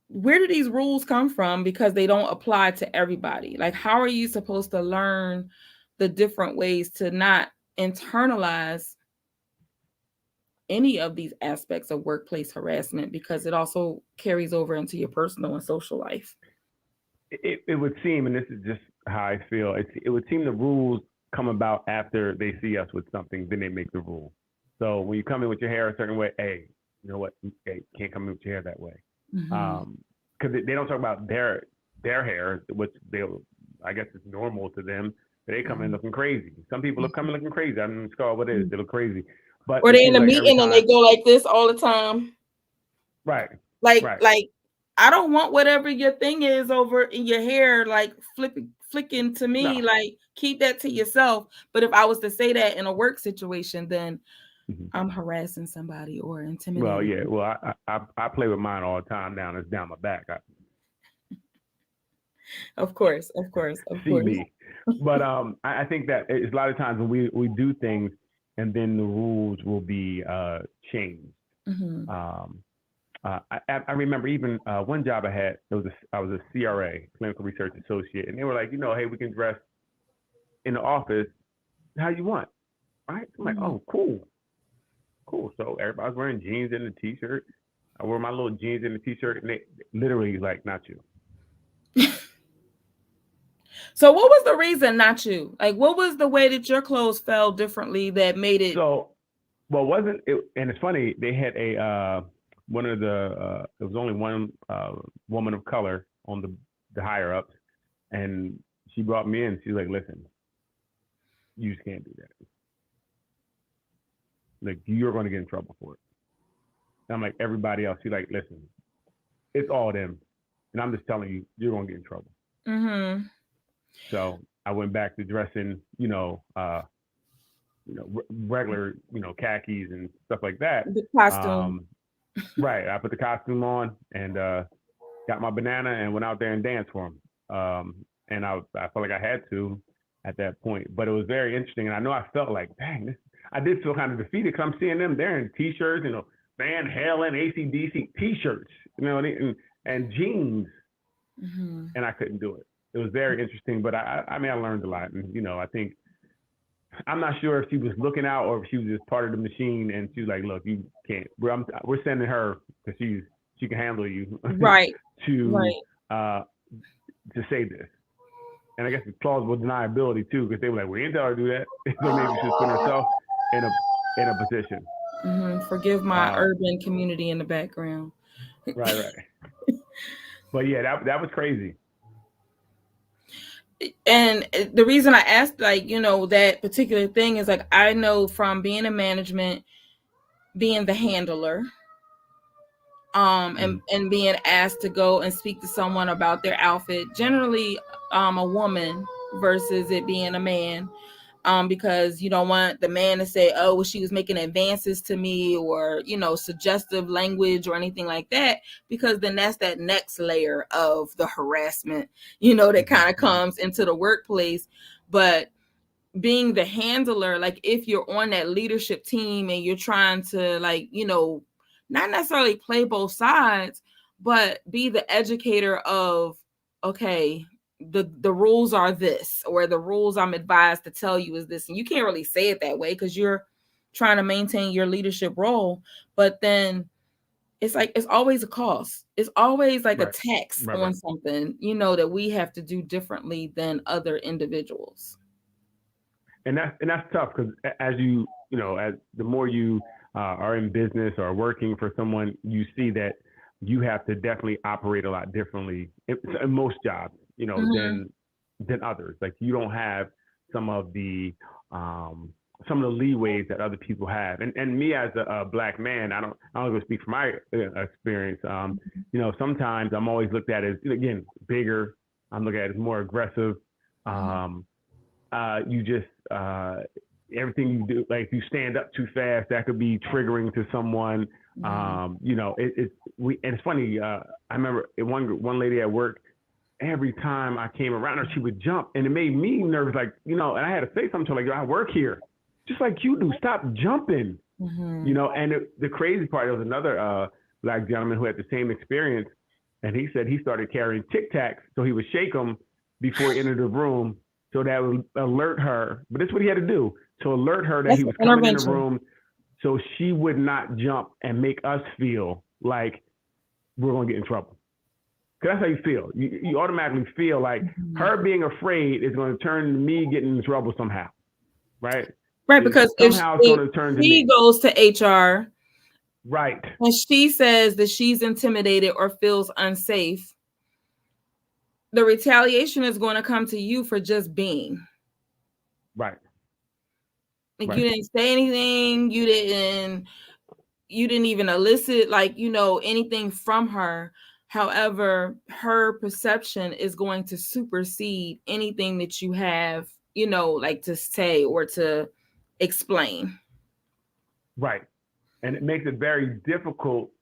where do these rules come from, because they don't apply to everybody? Like, how are you supposed to learn the different ways to not internalize any of these aspects of workplace harassment, because it also carries over into your personal and social life? It would seem, and this is just how I feel, it would seem the rules come about after they see us with something, then they make the rule. So when you come in with your hair a certain way, hey, you know what? Hey, can't come in with your hair that way. Mm-hmm. Because they don't talk about their hair, which they, I guess it's normal to them. They come in looking crazy. Some people look coming looking crazy. I don't know what it is. They look crazy, but Or it they in seems a like every meeting and they time, go like this all the time. right, Like, right, I don't want whatever your thing is over in your hair, like flicking to me. no. Like, keep that to yourself. But if I was to say that in a work situation, then Mhm. I'm harassing somebody or Well, intimidating yeah. them. Well, I play with mine all the time now, and it's down my back. Of course, of course, of See course. me. But I think that it's a lot of times when we do things and then the rules will be changed. Hmm. Um, I remember even one job I had. I was a CRA, clinical research associate, and they were like, hey, we can dress in the office how you want, right? I'm like, Hmm. oh, cool, cool. So everybody's wearing jeans and a t-shirt. I wore my little jeans and a t-shirt, and they literally like, not you. So, what was the reason not you? Like, what was the way that your clothes fell differently that made it? So, well, wasn't it? And it's funny. They had a one of the. There was only one woman of color on the higher ups, and she brought me in. She's like, "Listen, you just can't do that. Like, you're going to get in trouble for it." And I'm like, everybody else. She's like, "Listen, it's all them, and I'm just telling you, you're going to get in trouble." Hmm. So I went back to dressing, regular, khakis and stuff like that. The costume. Um, right. I put the costume on and got my banana and went out there and danced for him. And I felt like I had to at that point, but it was very interesting. And I know I felt like, dang, I did feel kind of defeated because I'm seeing them there in t-shirts, Van Halen, ACDC t-shirts, and jeans, Hmm. and I couldn't do it. It was very interesting, but I mean, I learned a lot, and I think I'm not sure if she was looking out or if she was just part of the machine, and she was like, "Look, you can't. We're sending her because she can handle you Right. to Right. uh to say this." And I guess it's plausible deniability too, because they were like, "We didn't tell her to do that," so maybe she was putting herself in a position. Forgive my Uh, urban community in the background. right, right. But yeah, that was crazy. And the reason I asked, like, that particular thing is like, I know from being in management, being the handler, Mm. and being asked to go and speak to someone about their outfit, generally a woman versus it being a man, because you don't want the man to say, oh, well, she was making advances to me, or suggestive language or anything like that, because then that's that next layer of the harassment, that Mm-hmm, kind of mm-hmm. comes into the workplace. But being the handler, like if you're on that leadership team and you're trying to, like, not necessarily play both sides, but be the educator of, okay, the rules are this, or the rules I'm advised to tell you is this. And you can't really say it that way because you're trying to maintain your leadership role. But then it's like, it's always a cost. It's always like a Right, tax right, on right. something, that we have to do differently than other individuals. And that's tough because as as the more you are in business or working for someone, you see that you have to definitely operate a lot differently in most jobs, Hmm. than others. Like you don't have some of the um, some of the leeways that other people have. And me as a black man, I don't go speak from my experience. Sometimes I'm always looked at as, again, bigger. I'm looked at as more aggressive. Um, you just everything you do, like if you stand up too fast, that could be triggering to someone. Hmm. And it's funny. I remember one lady at work. Every time I came around her, she would jump, and it made me nervous. Like, and I had to say something to her, like, "Yo, I work here, just like you do. Stop jumping." Hmm. And the crazy part, there was another black gentleman who had the same experience, and he said he started carrying Tic Tacs, so he would shake them before he entered the room, so that would alert her. But this is what he had to do to alert her that That's he an was coming in the intervention. room, so she would not jump and make us feel like we're gonna get in trouble. Because that's how you feel. You automatically feel like Mhm. her being afraid is going to turn to me getting in trouble somehow, right? Right, because if Somehow it's if going to turn to she me, goes to HR right? and she says that she's intimidated or feels unsafe, the retaliation is going to come to you for just being. Right, Like, you right, didn't say anything, you didn't even elicit, like, anything from her. However, her perception is going to supersede anything that you have, like, to say or to explain. right. And it makes it very difficult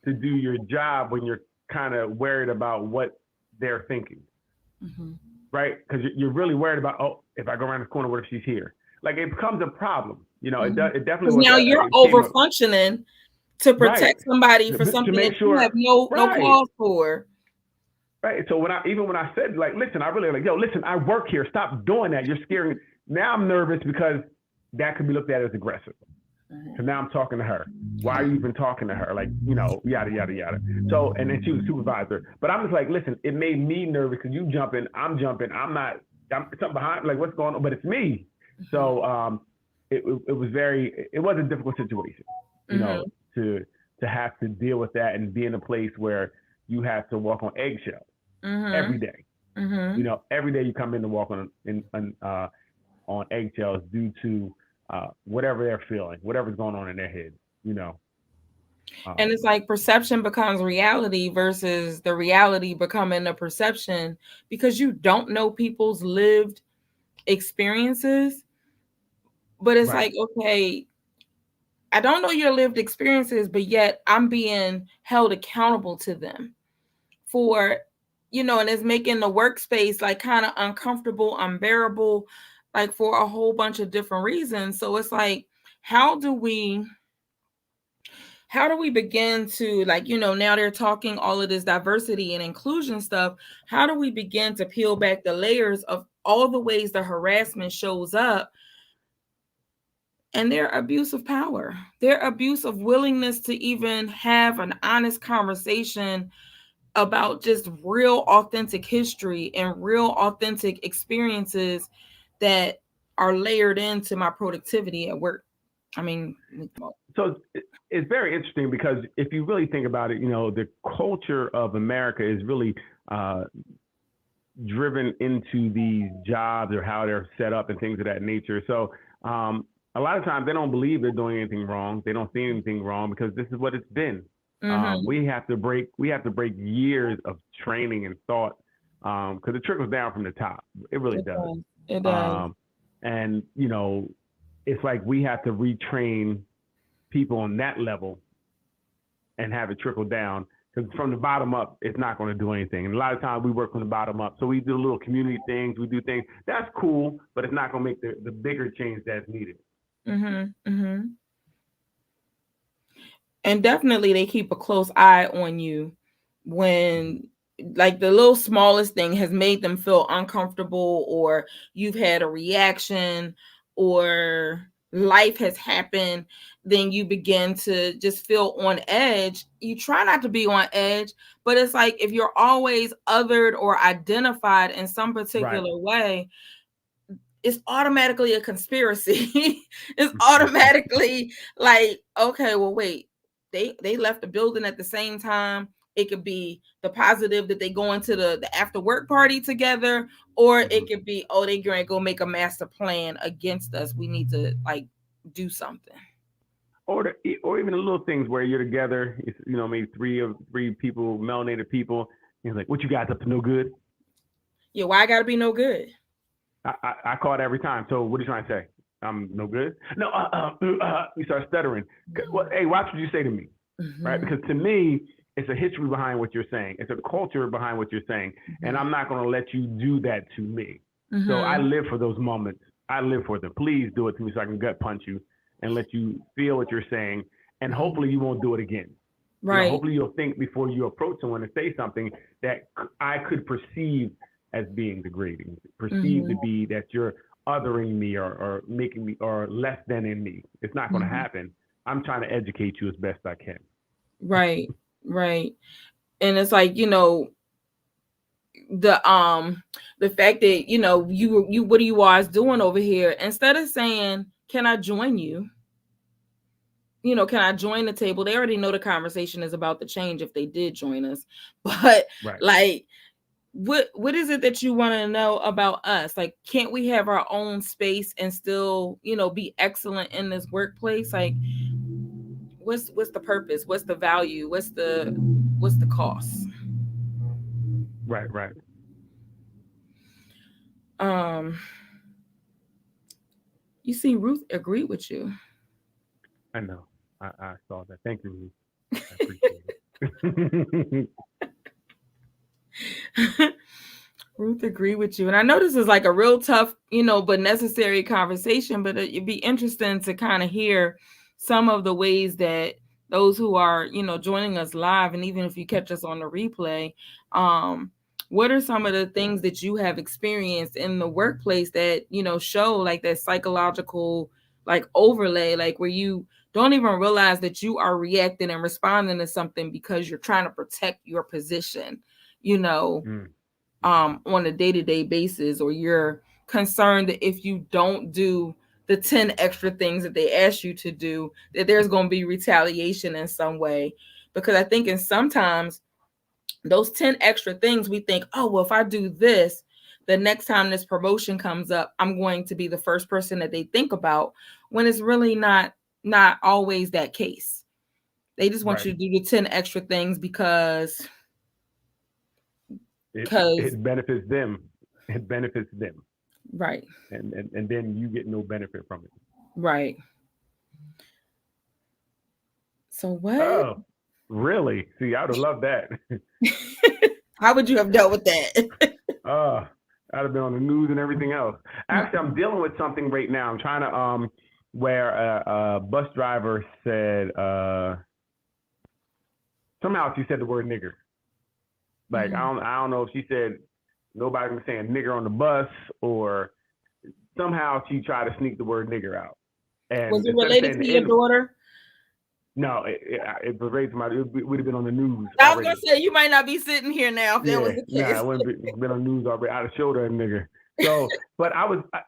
to do your job when you're kind of worried about what they're thinking, Mhm. right? Because you're really worried about, oh, if I go around this corner, what if she's here? Like it becomes a problem. Mhm. It definitely 'Cause was now you're it became over a functioning to right protect somebody for to something make that you have sure, no right. cause for. Right. So when I said, like, listen, I really like, yo, listen, I work here. Stop doing that. You're scaring me. Now I'm nervous because that could be looked at as aggressive. So now I'm talking to her. Why are you even talking to her? Like, yada yada yada. So and then she was a supervisor. But I'm just like, listen, it made me nervous because you jumping, I'm jumping, I'm something behind, like what's going on, but it's me. Mhm. So it was a difficult situation, you know, Mhm. to have to deal with that and be in a place where you have to walk on eggshells every Mhm. day. Mhm. Every day you come in to walk on eggshells due to whatever they're feeling, whatever's going on in their head. You know. And it's Um, like perception becomes reality versus the reality becoming a perception, because you don't know people's lived experiences. But it's right. like, okay, I don't know your lived experiences, but yet I'm being held accountable to them for, and it's making the workspace like kind of uncomfortable, unbearable, like for a whole bunch of different reasons. So it's like, how do we how do we begin to, like, now they're talking all of this diversity and inclusion stuff, how do we begin to peel back the layers of all the ways the harassment shows up, and their abuse of power, their abuse of willingness to even have an honest conversation about just real authentic history and real authentic experiences that are layered into my productivity at work. I mean, So it's very interesting because if you really think about it, the culture of America is really driven into these jobs or how they're set up and things of that nature. So a lot of times they don't believe they're doing anything wrong. They don't see anything wrong because this is what it's been. mm-hmm. We have to break years of training and thought because it trickles down from the top. It really It does. does. It does. And it's like we have to retrain people on that level and have it trickle down because from the bottom up, it's not going to do anything. And a lot of times we work from the bottom up. So we do little community things. We do things. That's cool, but it's not going to make the bigger change that's needed. Mm-hmm. Mm-hmm. And definitely they keep a close eye on you when like the little smallest thing has made them feel uncomfortable, or you've had a reaction, or life has happened, then you begin to just feel on edge. You try not to be on edge, but it's like if you're always othered or identified in some Right. particular way, it's automatically a conspiracy. It's automatically like, okay, well, wait, they left the building at the same time. It could be the positive that they go into the after work party together, or Mm-hmm. it could be, oh, they gonna go make a master plan against us. We need to like do something. Or even the little things where you're together. It's, maybe three people, melanated people. And it's like, what you guys up to? No good. Yeah, why I gotta be no good? I call it every time. So what are you trying to say? I'm no good. No. You start stuttering. Well, hey, watch what you say to me, right? Mm-hmm. Because to me, it's a history behind what you're saying. It's a culture behind what you're saying, and I'm not going to let you do that to me. So I Mm-hmm. live for those moments. I live for them. Please do it to me so I can gut punch you and let you feel what you're saying, and Mm-hmm. hopefully you won't do it again. Right. Hopefully you'll think before you approach someone and say something that I could perceive as being degrading, perceive Mm-hmm. to be that you're othering me or making me or less than in me. It's not going to Mm-hmm. happen. I'm trying to educate you as best I can. Right. Right. And it's like, the the fact that you what are you guys doing over here, instead of saying, can I join you, can I join the table? They already know the conversation is about to change if they did join us. But Right. like, what is it that you want to know about us? Like, can't we have our own space and still be excellent in this workplace? Like, what's the purpose, what's the value, what's the cost? Right. Right. um you see, Ruth agreed with you. I know. I saw that. Thank you, Ruth. I appreciate it. Ruth agree with you. And I know this is like a real tough, but necessary conversation, but it'd be interesting to kind of hear some of the ways that those who are, joining us live, and even if you catch us on the replay, um, what are some of the things that you have experienced in the workplace that, show like that psychological like overlay, like where you don't even realize that you are reacting and responding to something because you're trying to protect your position, you know, Mm. on a day-to-day basis, or you're concerned that if you don't do the 10 extra things that they ask you to do, that there's going to be retaliation in some way. Because I think in sometimes those 10 extra things, we think, oh, well, if I do this, the next time this promotion comes up, I'm going to be the first person that they think about, when it's really not always that case. They just want Right. you to do the 10 extra things because It because it benefits them. It benefits them, right, and then you get no benefit from it. right. So what? Oh, really? See, I would have loved that. How would you have dealt with that? uh, I'd have been on the news and everything else. Actually, I'm dealing with something right now. I'm trying to where a bus driver said somehow she said the word nigger. Like I don't know if she said nobody was saying nigger on the bus, or somehow she tried to sneak the word nigger out. And Was it instead of related saying to the your N, daughter? no, it was raised my. It would have been on the news I was gonna already. say you might not be sitting here now if that Yeah, was the nah, case. it wouldn't been on the news already. I'd have showed her nigga. So, but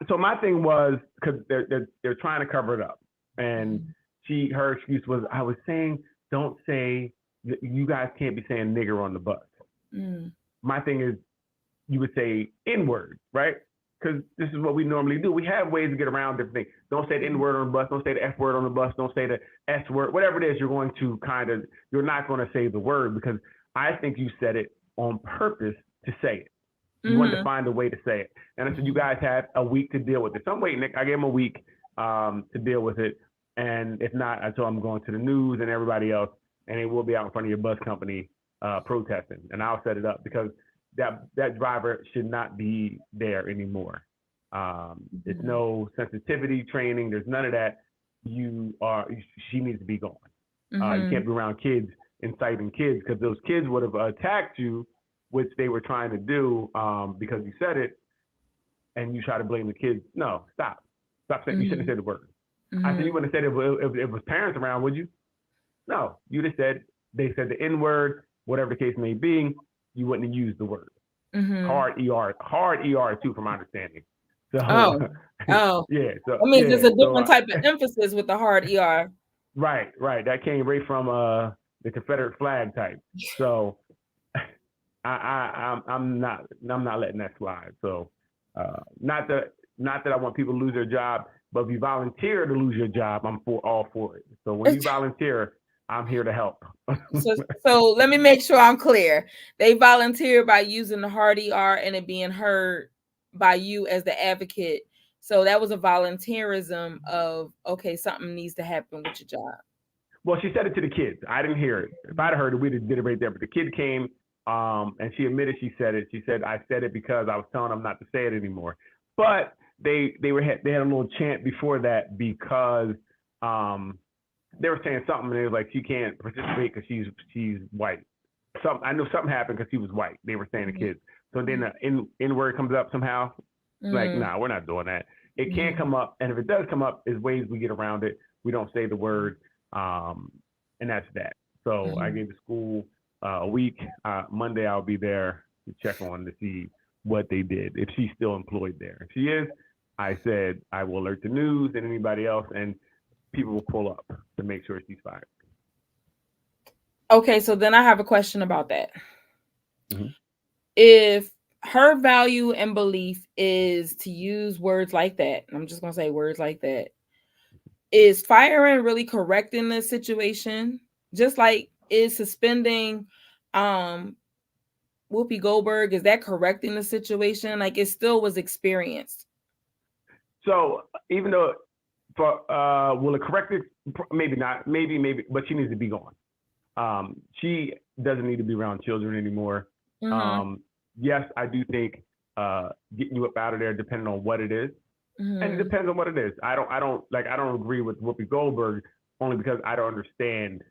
so my thing was because they're trying to cover it up, and her excuse was I was saying don't say you guys can't be saying nigger on the bus. Mm. My thing is you would say N word, right? Because this is what we normally do. We have ways to get around different things. Don't say the N word on the bus. Don't say the F word on the bus. Don't say the S word. Whatever it is, you're not going to say the word because I think you said it on purpose to say it. You wanted to find a way to say it. And I said, you guys have a week to deal with it. So I'm waiting, Nick. I gave him a week to deal with it. And if not, I told him I'm going to the news and everybody else, and it will be out in front of your bus company protesting. And I'll set it up because that driver should not be there anymore. It's no sensitivity training. There's none of that. She needs to be gone. You can't be around kids, inciting kids, because those kids would have attacked you, which they were trying to do because you said it, and you try to blame the kids. No, stop. Stop saying, you shouldn't have said the word. I said, you wouldn't have said it if it was parents around, would you? No, you just said, they said the N word, whatever the case may be, you wouldn't have used the word. Hard ER too, from my understanding. So, Oh, yeah. So, that means there's a different so, type of emphasis with the hard ER. right. That came right from the Confederate flag type. So, I'm not letting that slide. So, not that I want people to lose their job, but if you volunteer to lose your job, I'm all for it. So when you volunteer, I'm here to help. so let me make sure I'm clear. They volunteer by using the hard ER and it being heard by you as the advocate. So that was a volunteerism of, okay, something needs to happen with your job. Well, she said it to the kids. I didn't hear it. If I'd heard it, we'd have did it right there. But the kid came and she admitted she said it. She said, I said it because I was telling them not to say it anymore. But they had a little chant before that because they were saying something and they was like, she can't participate because she's white. I know something happened because she was white. They were saying the kids. So then the N word comes up somehow. Like, nah, we're not doing that. It can't come up, and if it does come up, there's ways we get around it. We don't say the word, and that's that. So I gave the school a week. Monday I'll be there to check on to see what they did, if she's still employed there. If she is, I said I will alert the news and anybody else, and people will pull up to make sure she's fired. Okay, so then I have a question about that. If her value and belief is to use words like that, I'm just gonna say words like that, is firing really correcting the situation? Just like is suspending Whoopi Goldberg, is that correcting the situation? Like it still was experienced. So even though will it correct it? Maybe not. Maybe, but she needs to be gone. She doesn't need to be around children anymore. Yes, I do think getting you up out of there, depending on what it is, and it depends on what it is. I don't agree with Whoopi Goldberg only because I don't understand.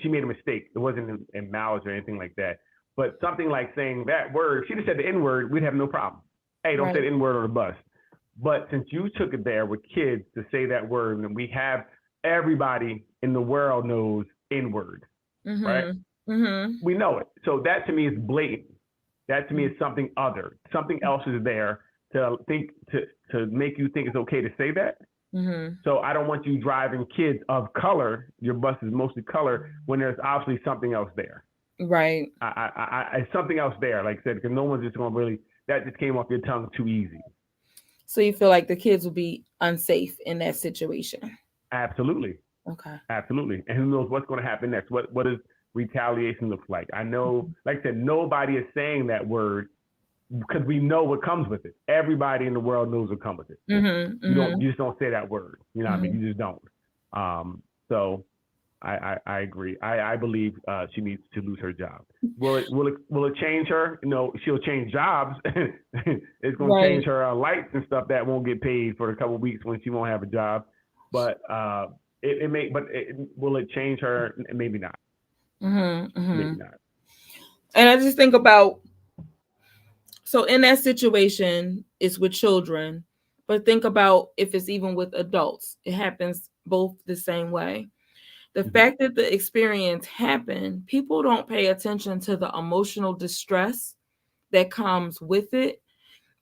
She made a mistake. It wasn't in malice or anything like that. But something like saying that word, she just said the N word, we'd have no problem. Hey, don't say the N word on the bus. But since you took it there with kids to say that word, and we have everybody in the world knows N word, right? We know it. So that to me is blatant. That to me is something other. Something else is there to make you think it's okay to say that. So I don't want you driving kids of color. Your bus is mostly color when there's obviously something else there. Right. I something else there, like I said, because no one's just going to really. That just came off your tongue too easy. So you feel like the kids will be unsafe in that situation? Absolutely. Okay. Absolutely. And who knows what's going to happen next? What does retaliation look like? I know, like I said, nobody is saying that word because we know what comes with it. Everybody in the world knows what comes with it. You just don't say that word. You know what I mean? You just don't. So I agree. I believe she needs to lose her job. Will it change her? No, she'll change jobs. It's going to change her lights and stuff that won't get paid for a couple of weeks when she won't have a job. But it may. But will it change her? Maybe not. Maybe not. And I just think about, so in that situation, it's with children. But think about if it's even with adults, it happens both the same way. The Mm-hmm. fact that the experience happened, people don't pay attention to the emotional distress that comes with it.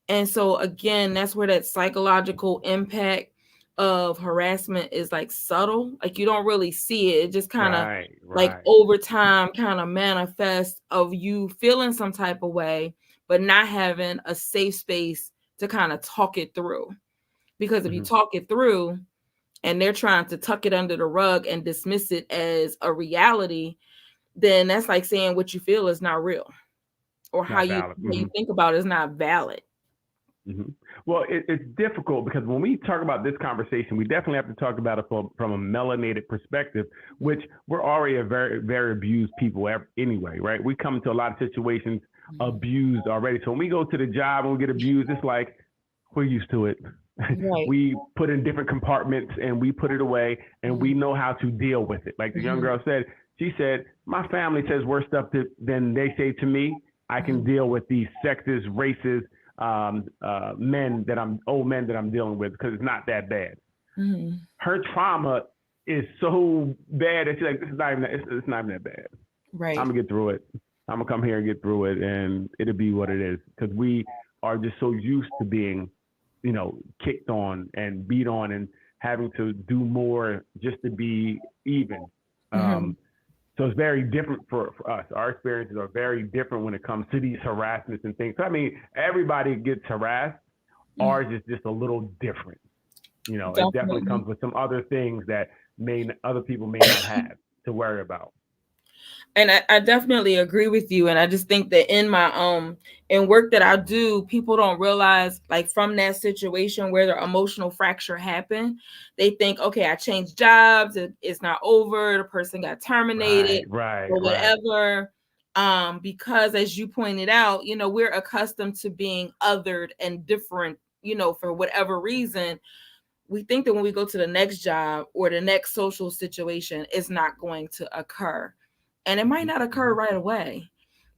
And so again, that's where that psychological impact of harassment is like subtle. Like you don't really see it. It just kind of Right, like right. over time kind of manifests of you feeling some type of way, but not having a safe space to kind of talk it through. Because if you Mm-hmm. talk it through and they're trying to tuck it under the rug and dismiss it as a reality, then that's like saying what you feel is not real, or how Not you valid. how you Mm-hmm. think about it is not valid. Mm-hmm. Well, it's difficult because when we talk about this conversation, we definitely have to talk about it from a melanated perspective, which we're already a very, very abused people anyway, right? We come to a lot of situations abused already. So when we go to the job and we get abused, it's like we're used to it. Right. We put in different compartments and we put it away and we Mhm. know how to deal with it. Like the young Mhm. girl said, she said, my family says worse stuff than they say to me. I can Mhm. deal with these sexist, racist, old men that I'm dealing with because it's not that bad. Mhm. Her trauma is so bad that she's like, it's not even that bad. I'm Right. gonna get through it. I'm gonna come here and get through it, and it'll be what it is because we are just so used to being, kicked on and beat on and having to do more just to be even. Mhm. Um, so it's very different for us. Our experiences are very different when it comes to these harassments and things. So, I mean, everybody gets harassed. Mm. Ours is just a little different. It definitely Definitely. comes with some other things that other people may not have to worry about. And I definitely agree with you. And I just think that in my in work that I do, people don't realize like from that situation where the emotional fracture happened, they think, okay, I changed jobs, it's not over, the person got terminated Right, right, or right, whatever. Because as you pointed out, we're accustomed to being othered and different, for whatever reason. We think that when we go to the next job or the next social situation, it's not going to occur. And it might hmm not occur hmm right away,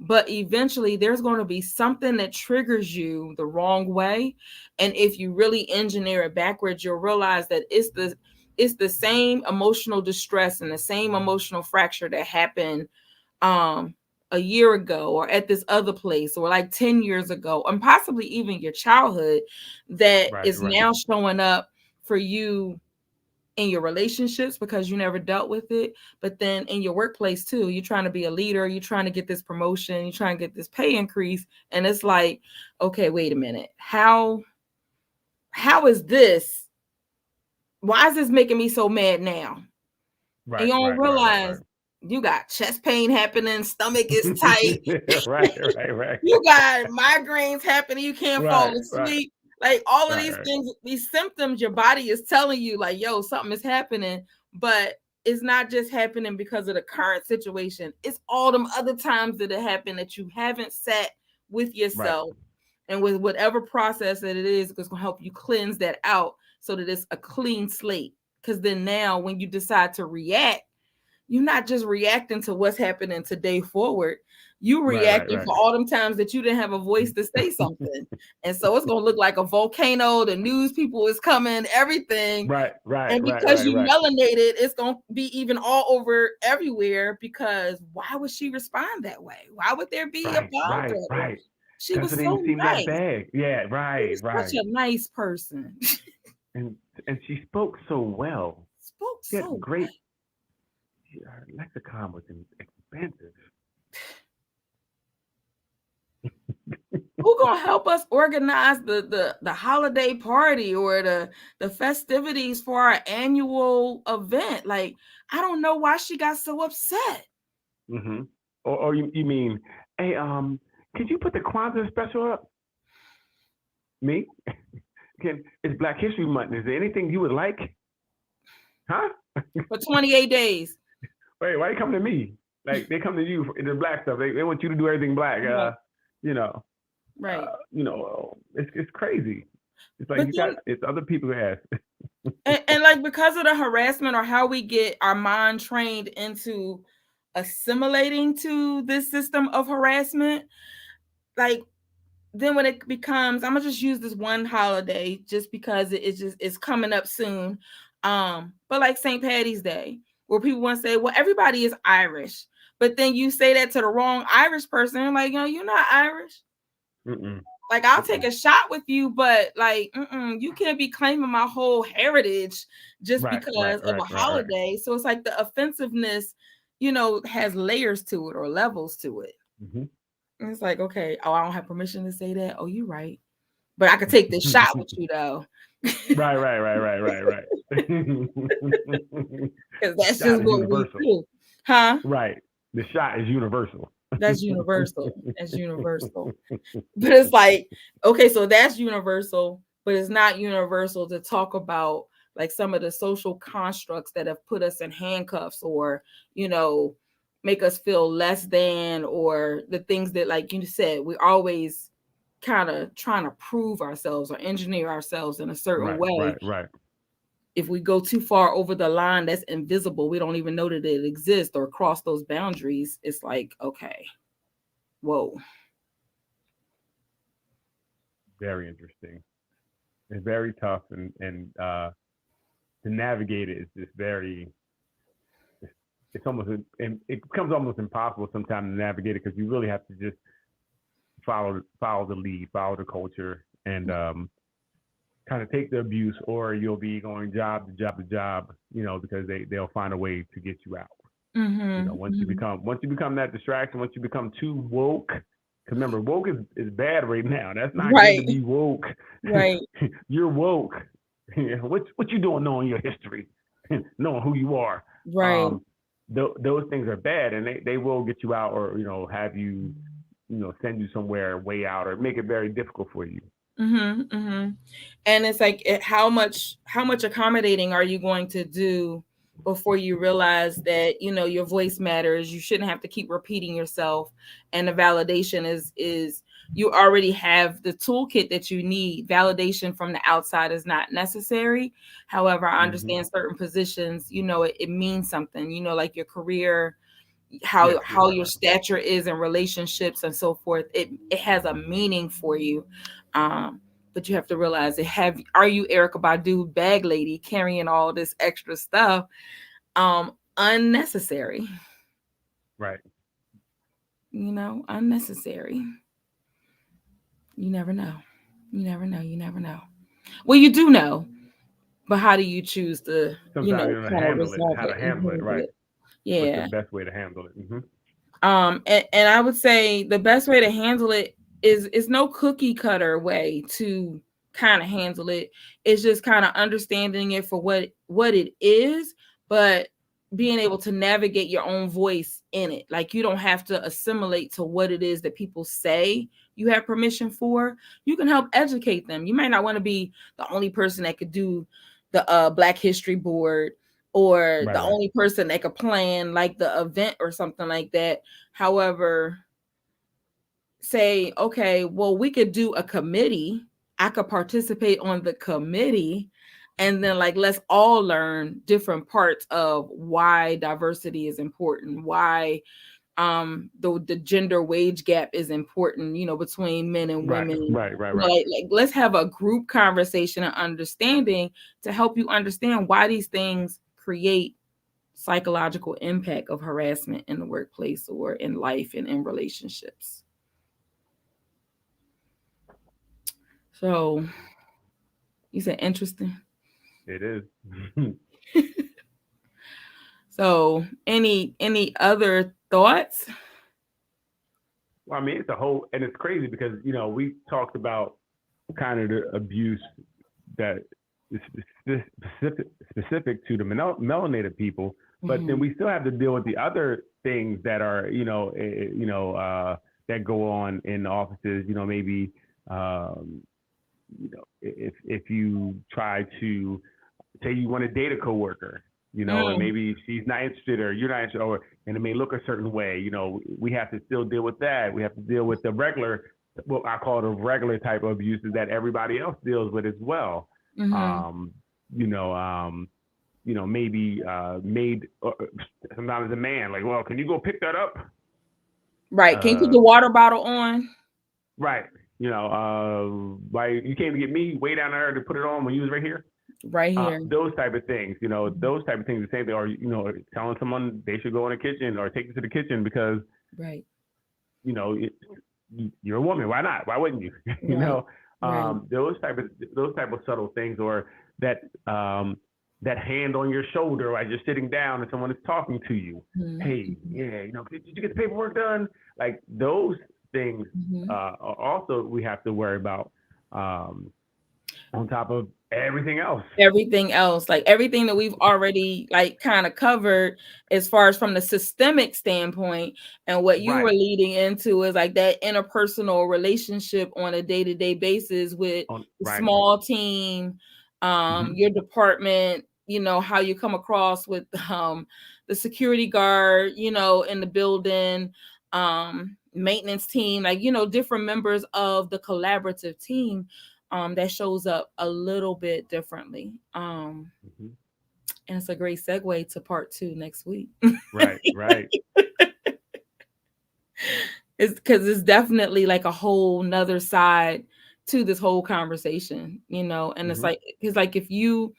but eventually there's going to be something that triggers you the wrong way. And if you really engineer it backwards, you'll realize that it's the same emotional distress and the same emotional fracture that happened um a year ago or at this other place or like 10 years ago and possibly even your childhood that right, is right, now showing up for you in your relationships because you never dealt with it, but then in your workplace too. You're trying to be a leader, you're trying to get this promotion, you're trying to get this pay increase, and it's like, okay, wait a minute, how is this, why is this making me so mad now? And right, you don't right, right, right, realize right. you got chest pain happening, stomach is tight, Right, right, right, you got migraines happening, you can't fall right, right, asleep. Like all of right, these right, things, these symptoms, your body is telling you, like, yo, something is happening. But it's not just happening because of the current situation. It's all them other times that it happened that you haven't sat with right, yourself and with whatever process that it is, it's gonna help you cleanse that out so that it's a clean slate. Because then now when you decide to react, you're not just reacting to what's happening today forward. You right, right, reacting right. for all them times that you didn't have a voice to say something. And so it's gonna look like a volcano, the news people is coming, everything. Right, right, And right, because right, you right, melanated, it's gonna be even all over everywhere because why would she respond that way? Why would there be a right, right, bother? right. She Because it was didn't so seem that nice. bad. Yeah, She right, was such right. a nice person. And and she spoke so well. Spoke She had so great. Her lexicon was expensive. who gonna help us organize the holiday party or the festivities for our annual event? Like, I don't know why she got so upset. Mm-hmm. Or you mean, hey, could you put the Kwanzaa special up? Me? It's Black History Month. Is there anything you would like? Huh? For 28 days. Wait, why you come to me? Like they come to you for the black stuff. They want you to do everything black. Right. You know, Right. it's crazy. It's like But you got then it's other people who ask. and like because of the harassment or how we get our mind trained into assimilating to this system of harassment, like then when it becomes, I'm gonna just use this one holiday just because it's coming up soon. But like St. Patty's Day, where people want to say, well, everybody is Irish, but then you say that to the wrong Irish person, I'm like, you're not Irish. Mm-mm. Like, I'll take Mm-mm. a shot with you, but like, you can't be claiming my whole heritage just Right, right, because of right, a right, right. holiday. So it's like the offensiveness, has layers to it or levels to it. Mm-hmm. And it's like, okay, oh, I don't have permission to say that. Oh, you're right. But I could take this shot with you though. Right, right, right, right, right, right. Because The that's shot just is what we universal. do. Huh? Right. The shot is universal. That's universal. That's universal. But it's like, okay, so that's universal, but it's not universal to talk about like some of the social constructs that have put us in handcuffs or, you know, make us feel less than, or the things that, like you said, we're always kind of trying to prove ourselves or engineer ourselves in a certain Right, way. right, right. If we go too far over the line that's invisible, we don't even know that it exists or cross those boundaries. It's like, okay, whoa. Very interesting. It's very tough, and to navigate it is just very. It's almost it becomes almost impossible sometimes to navigate it because you really have to just follow the lead, follow the culture, and kind of take the abuse, or you'll be going job to job to job, because they'll find a way to get you out. Mm-hmm, Once you become that distraction, once you become too woke. Because remember, woke is bad right now. That's not good right, to be woke. right, You're woke. What you doing knowing your history, knowing who you are. right. Those things are bad, and they will get you out, or have you, send you somewhere way out, or make it very difficult for you. Mm-hmm, mm-hmm. And it's like, how much accommodating are you going to do before you realize that your voice matters? You shouldn't have to keep repeating yourself, and the validation is you already have the toolkit that you need. Validation from the outside is not necessary. However, I Hmm. understand certain positions, it means something. Like your career, how Yes, yes, how your stature is in relationships and so forth. It has a meaning for you. But you have to realize, are you Erica Badu bag lady carrying all this extra stuff unnecessary? right. Unnecessary. You never know. You never know. Well, you do know, but how do you choose to Sometimes you don't know kind of resolve how it to and handle it, handle right? it? What's the Yeah. best way to handle it? Hmm. And I would say the best way to handle it is no cookie cutter way to kind of handle it. It's just kind of understanding it for what it is, but being able to navigate your own voice in it. Like, you don't have to assimilate to what it is that people say you have permission for. You can help educate them. You might not want to be the only person that could do the Black History Board, or Right, the right. only person that could plan like the event or something like that. However, say, okay, well, we could do a committee. I could participate on the committee, and then, like, let's all learn different parts of why diversity is important, why the gender wage gap is important, between men and Right, women. right, right, right. Like, let's have a group conversation and understanding to help you understand why these things create psychological impact of harassment in the workplace or in life and in relationships. So you said interesting. It is. So any other thoughts? Well, I mean, it's a whole, and it's crazy because we talked about kind of the abuse that is specific to the melanated people, but then Mhm. we still have to deal with the other things that are that go on in the offices. Maybe if you try to say you want to date a coworker, and Mm, maybe she's not interested or you're not interested, and it may look a certain way. We have to still deal with that. We have to deal with the regular, what I call the regular type of abuses that everybody else deals with as well. mhm. Um, you know, um, maybe made sometimes a man like, well, can you go pick that up? Right. Can you put Uh, the water bottle on? right. Why you came to get me way down there to put it on when you was right here? Right here. Those type of things, those type of things. The same thing, or telling someone they should go in the kitchen or take you to the kitchen because Right. you know it, you're a woman. Why not? Why wouldn't you? Right. Right. Those type of subtle things, or that that hand on your shoulder while you're sitting down and someone is talking to you. Hey, Mm-hmm. yeah, did you get the paperwork done? Like those things. Mm-hmm. Also, we have to worry about on top of everything else. Everything else, like everything that we've already like kind of covered as far as from the systemic standpoint, and what you were Right. leading into is like that interpersonal relationship on a day-to-day basis with the Right. small team, Hmm. your department, how you come across with the security guard, in the building, maintenance team, like different members of the collaborative team, that shows up a little bit differently. Hmm. And it's a great segue to part two next week. Right. Right. It's because it's definitely like a whole nother side to this whole conversation, and Hmm. it's like if you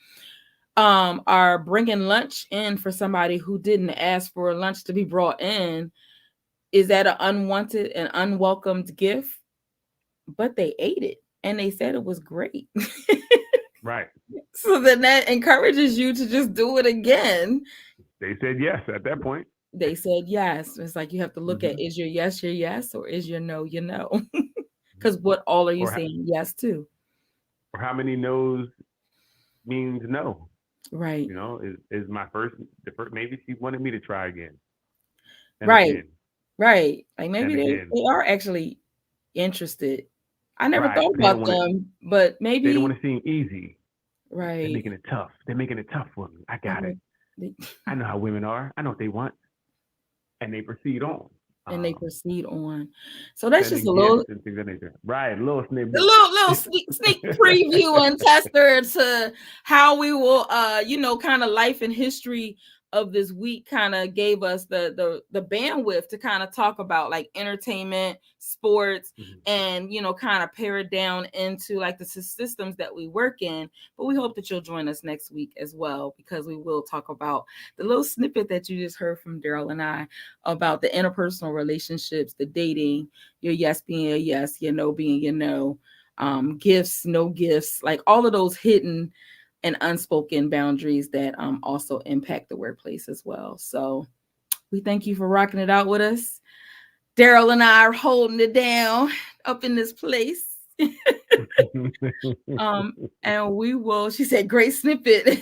are bringing lunch in for somebody who didn't ask for lunch to be brought in, is that an unwanted and unwelcomed gift? But they ate it and they said it was great. Right. So then that encourages you to just do it again. They said yes at that point. They said yes. It's like you have to look at, Hmm. is your yes, or is your no your no? Because what all are you Or saying yes to? or how many no's means no. Right. Is my first. Maybe she wanted me to try again and Right. again Like maybe and again. they are actually interested. I never Right. thought They don't about want to. them, but They don't maybe. want to seem easy. They're Right. making it tough. They're making it tough for me. I They got it. were- they- I know how women are. I know what they want, and they proceed on, and they um, proceed on. So that's just sending a gifts little and things of that nature. Right. A little a snippet. little sneak preview and tester to how we will kind of life and history of this week kind of gave us the bandwidth to kind of talk about like entertainment, sports, Mhm. and kind of pare it down into like the systems that we work in. But we hope that you'll join us next week as well, because we will talk about the little snippet that you just heard from Daryl and I about the interpersonal relationships, the dating, your yes being a yes, your no being your no, gifts, no gifts, like all of those hidden and unspoken boundaries that also impact the workplace as well. So we thank you for rocking it out with us. Daryl and I are holding it down up in this place. And we will, she said, great snippet.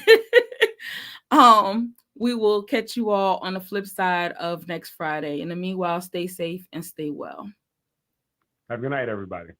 We will catch you all on the flip side of next Friday. In the meanwhile, stay safe and stay well. Have a good night, everybody.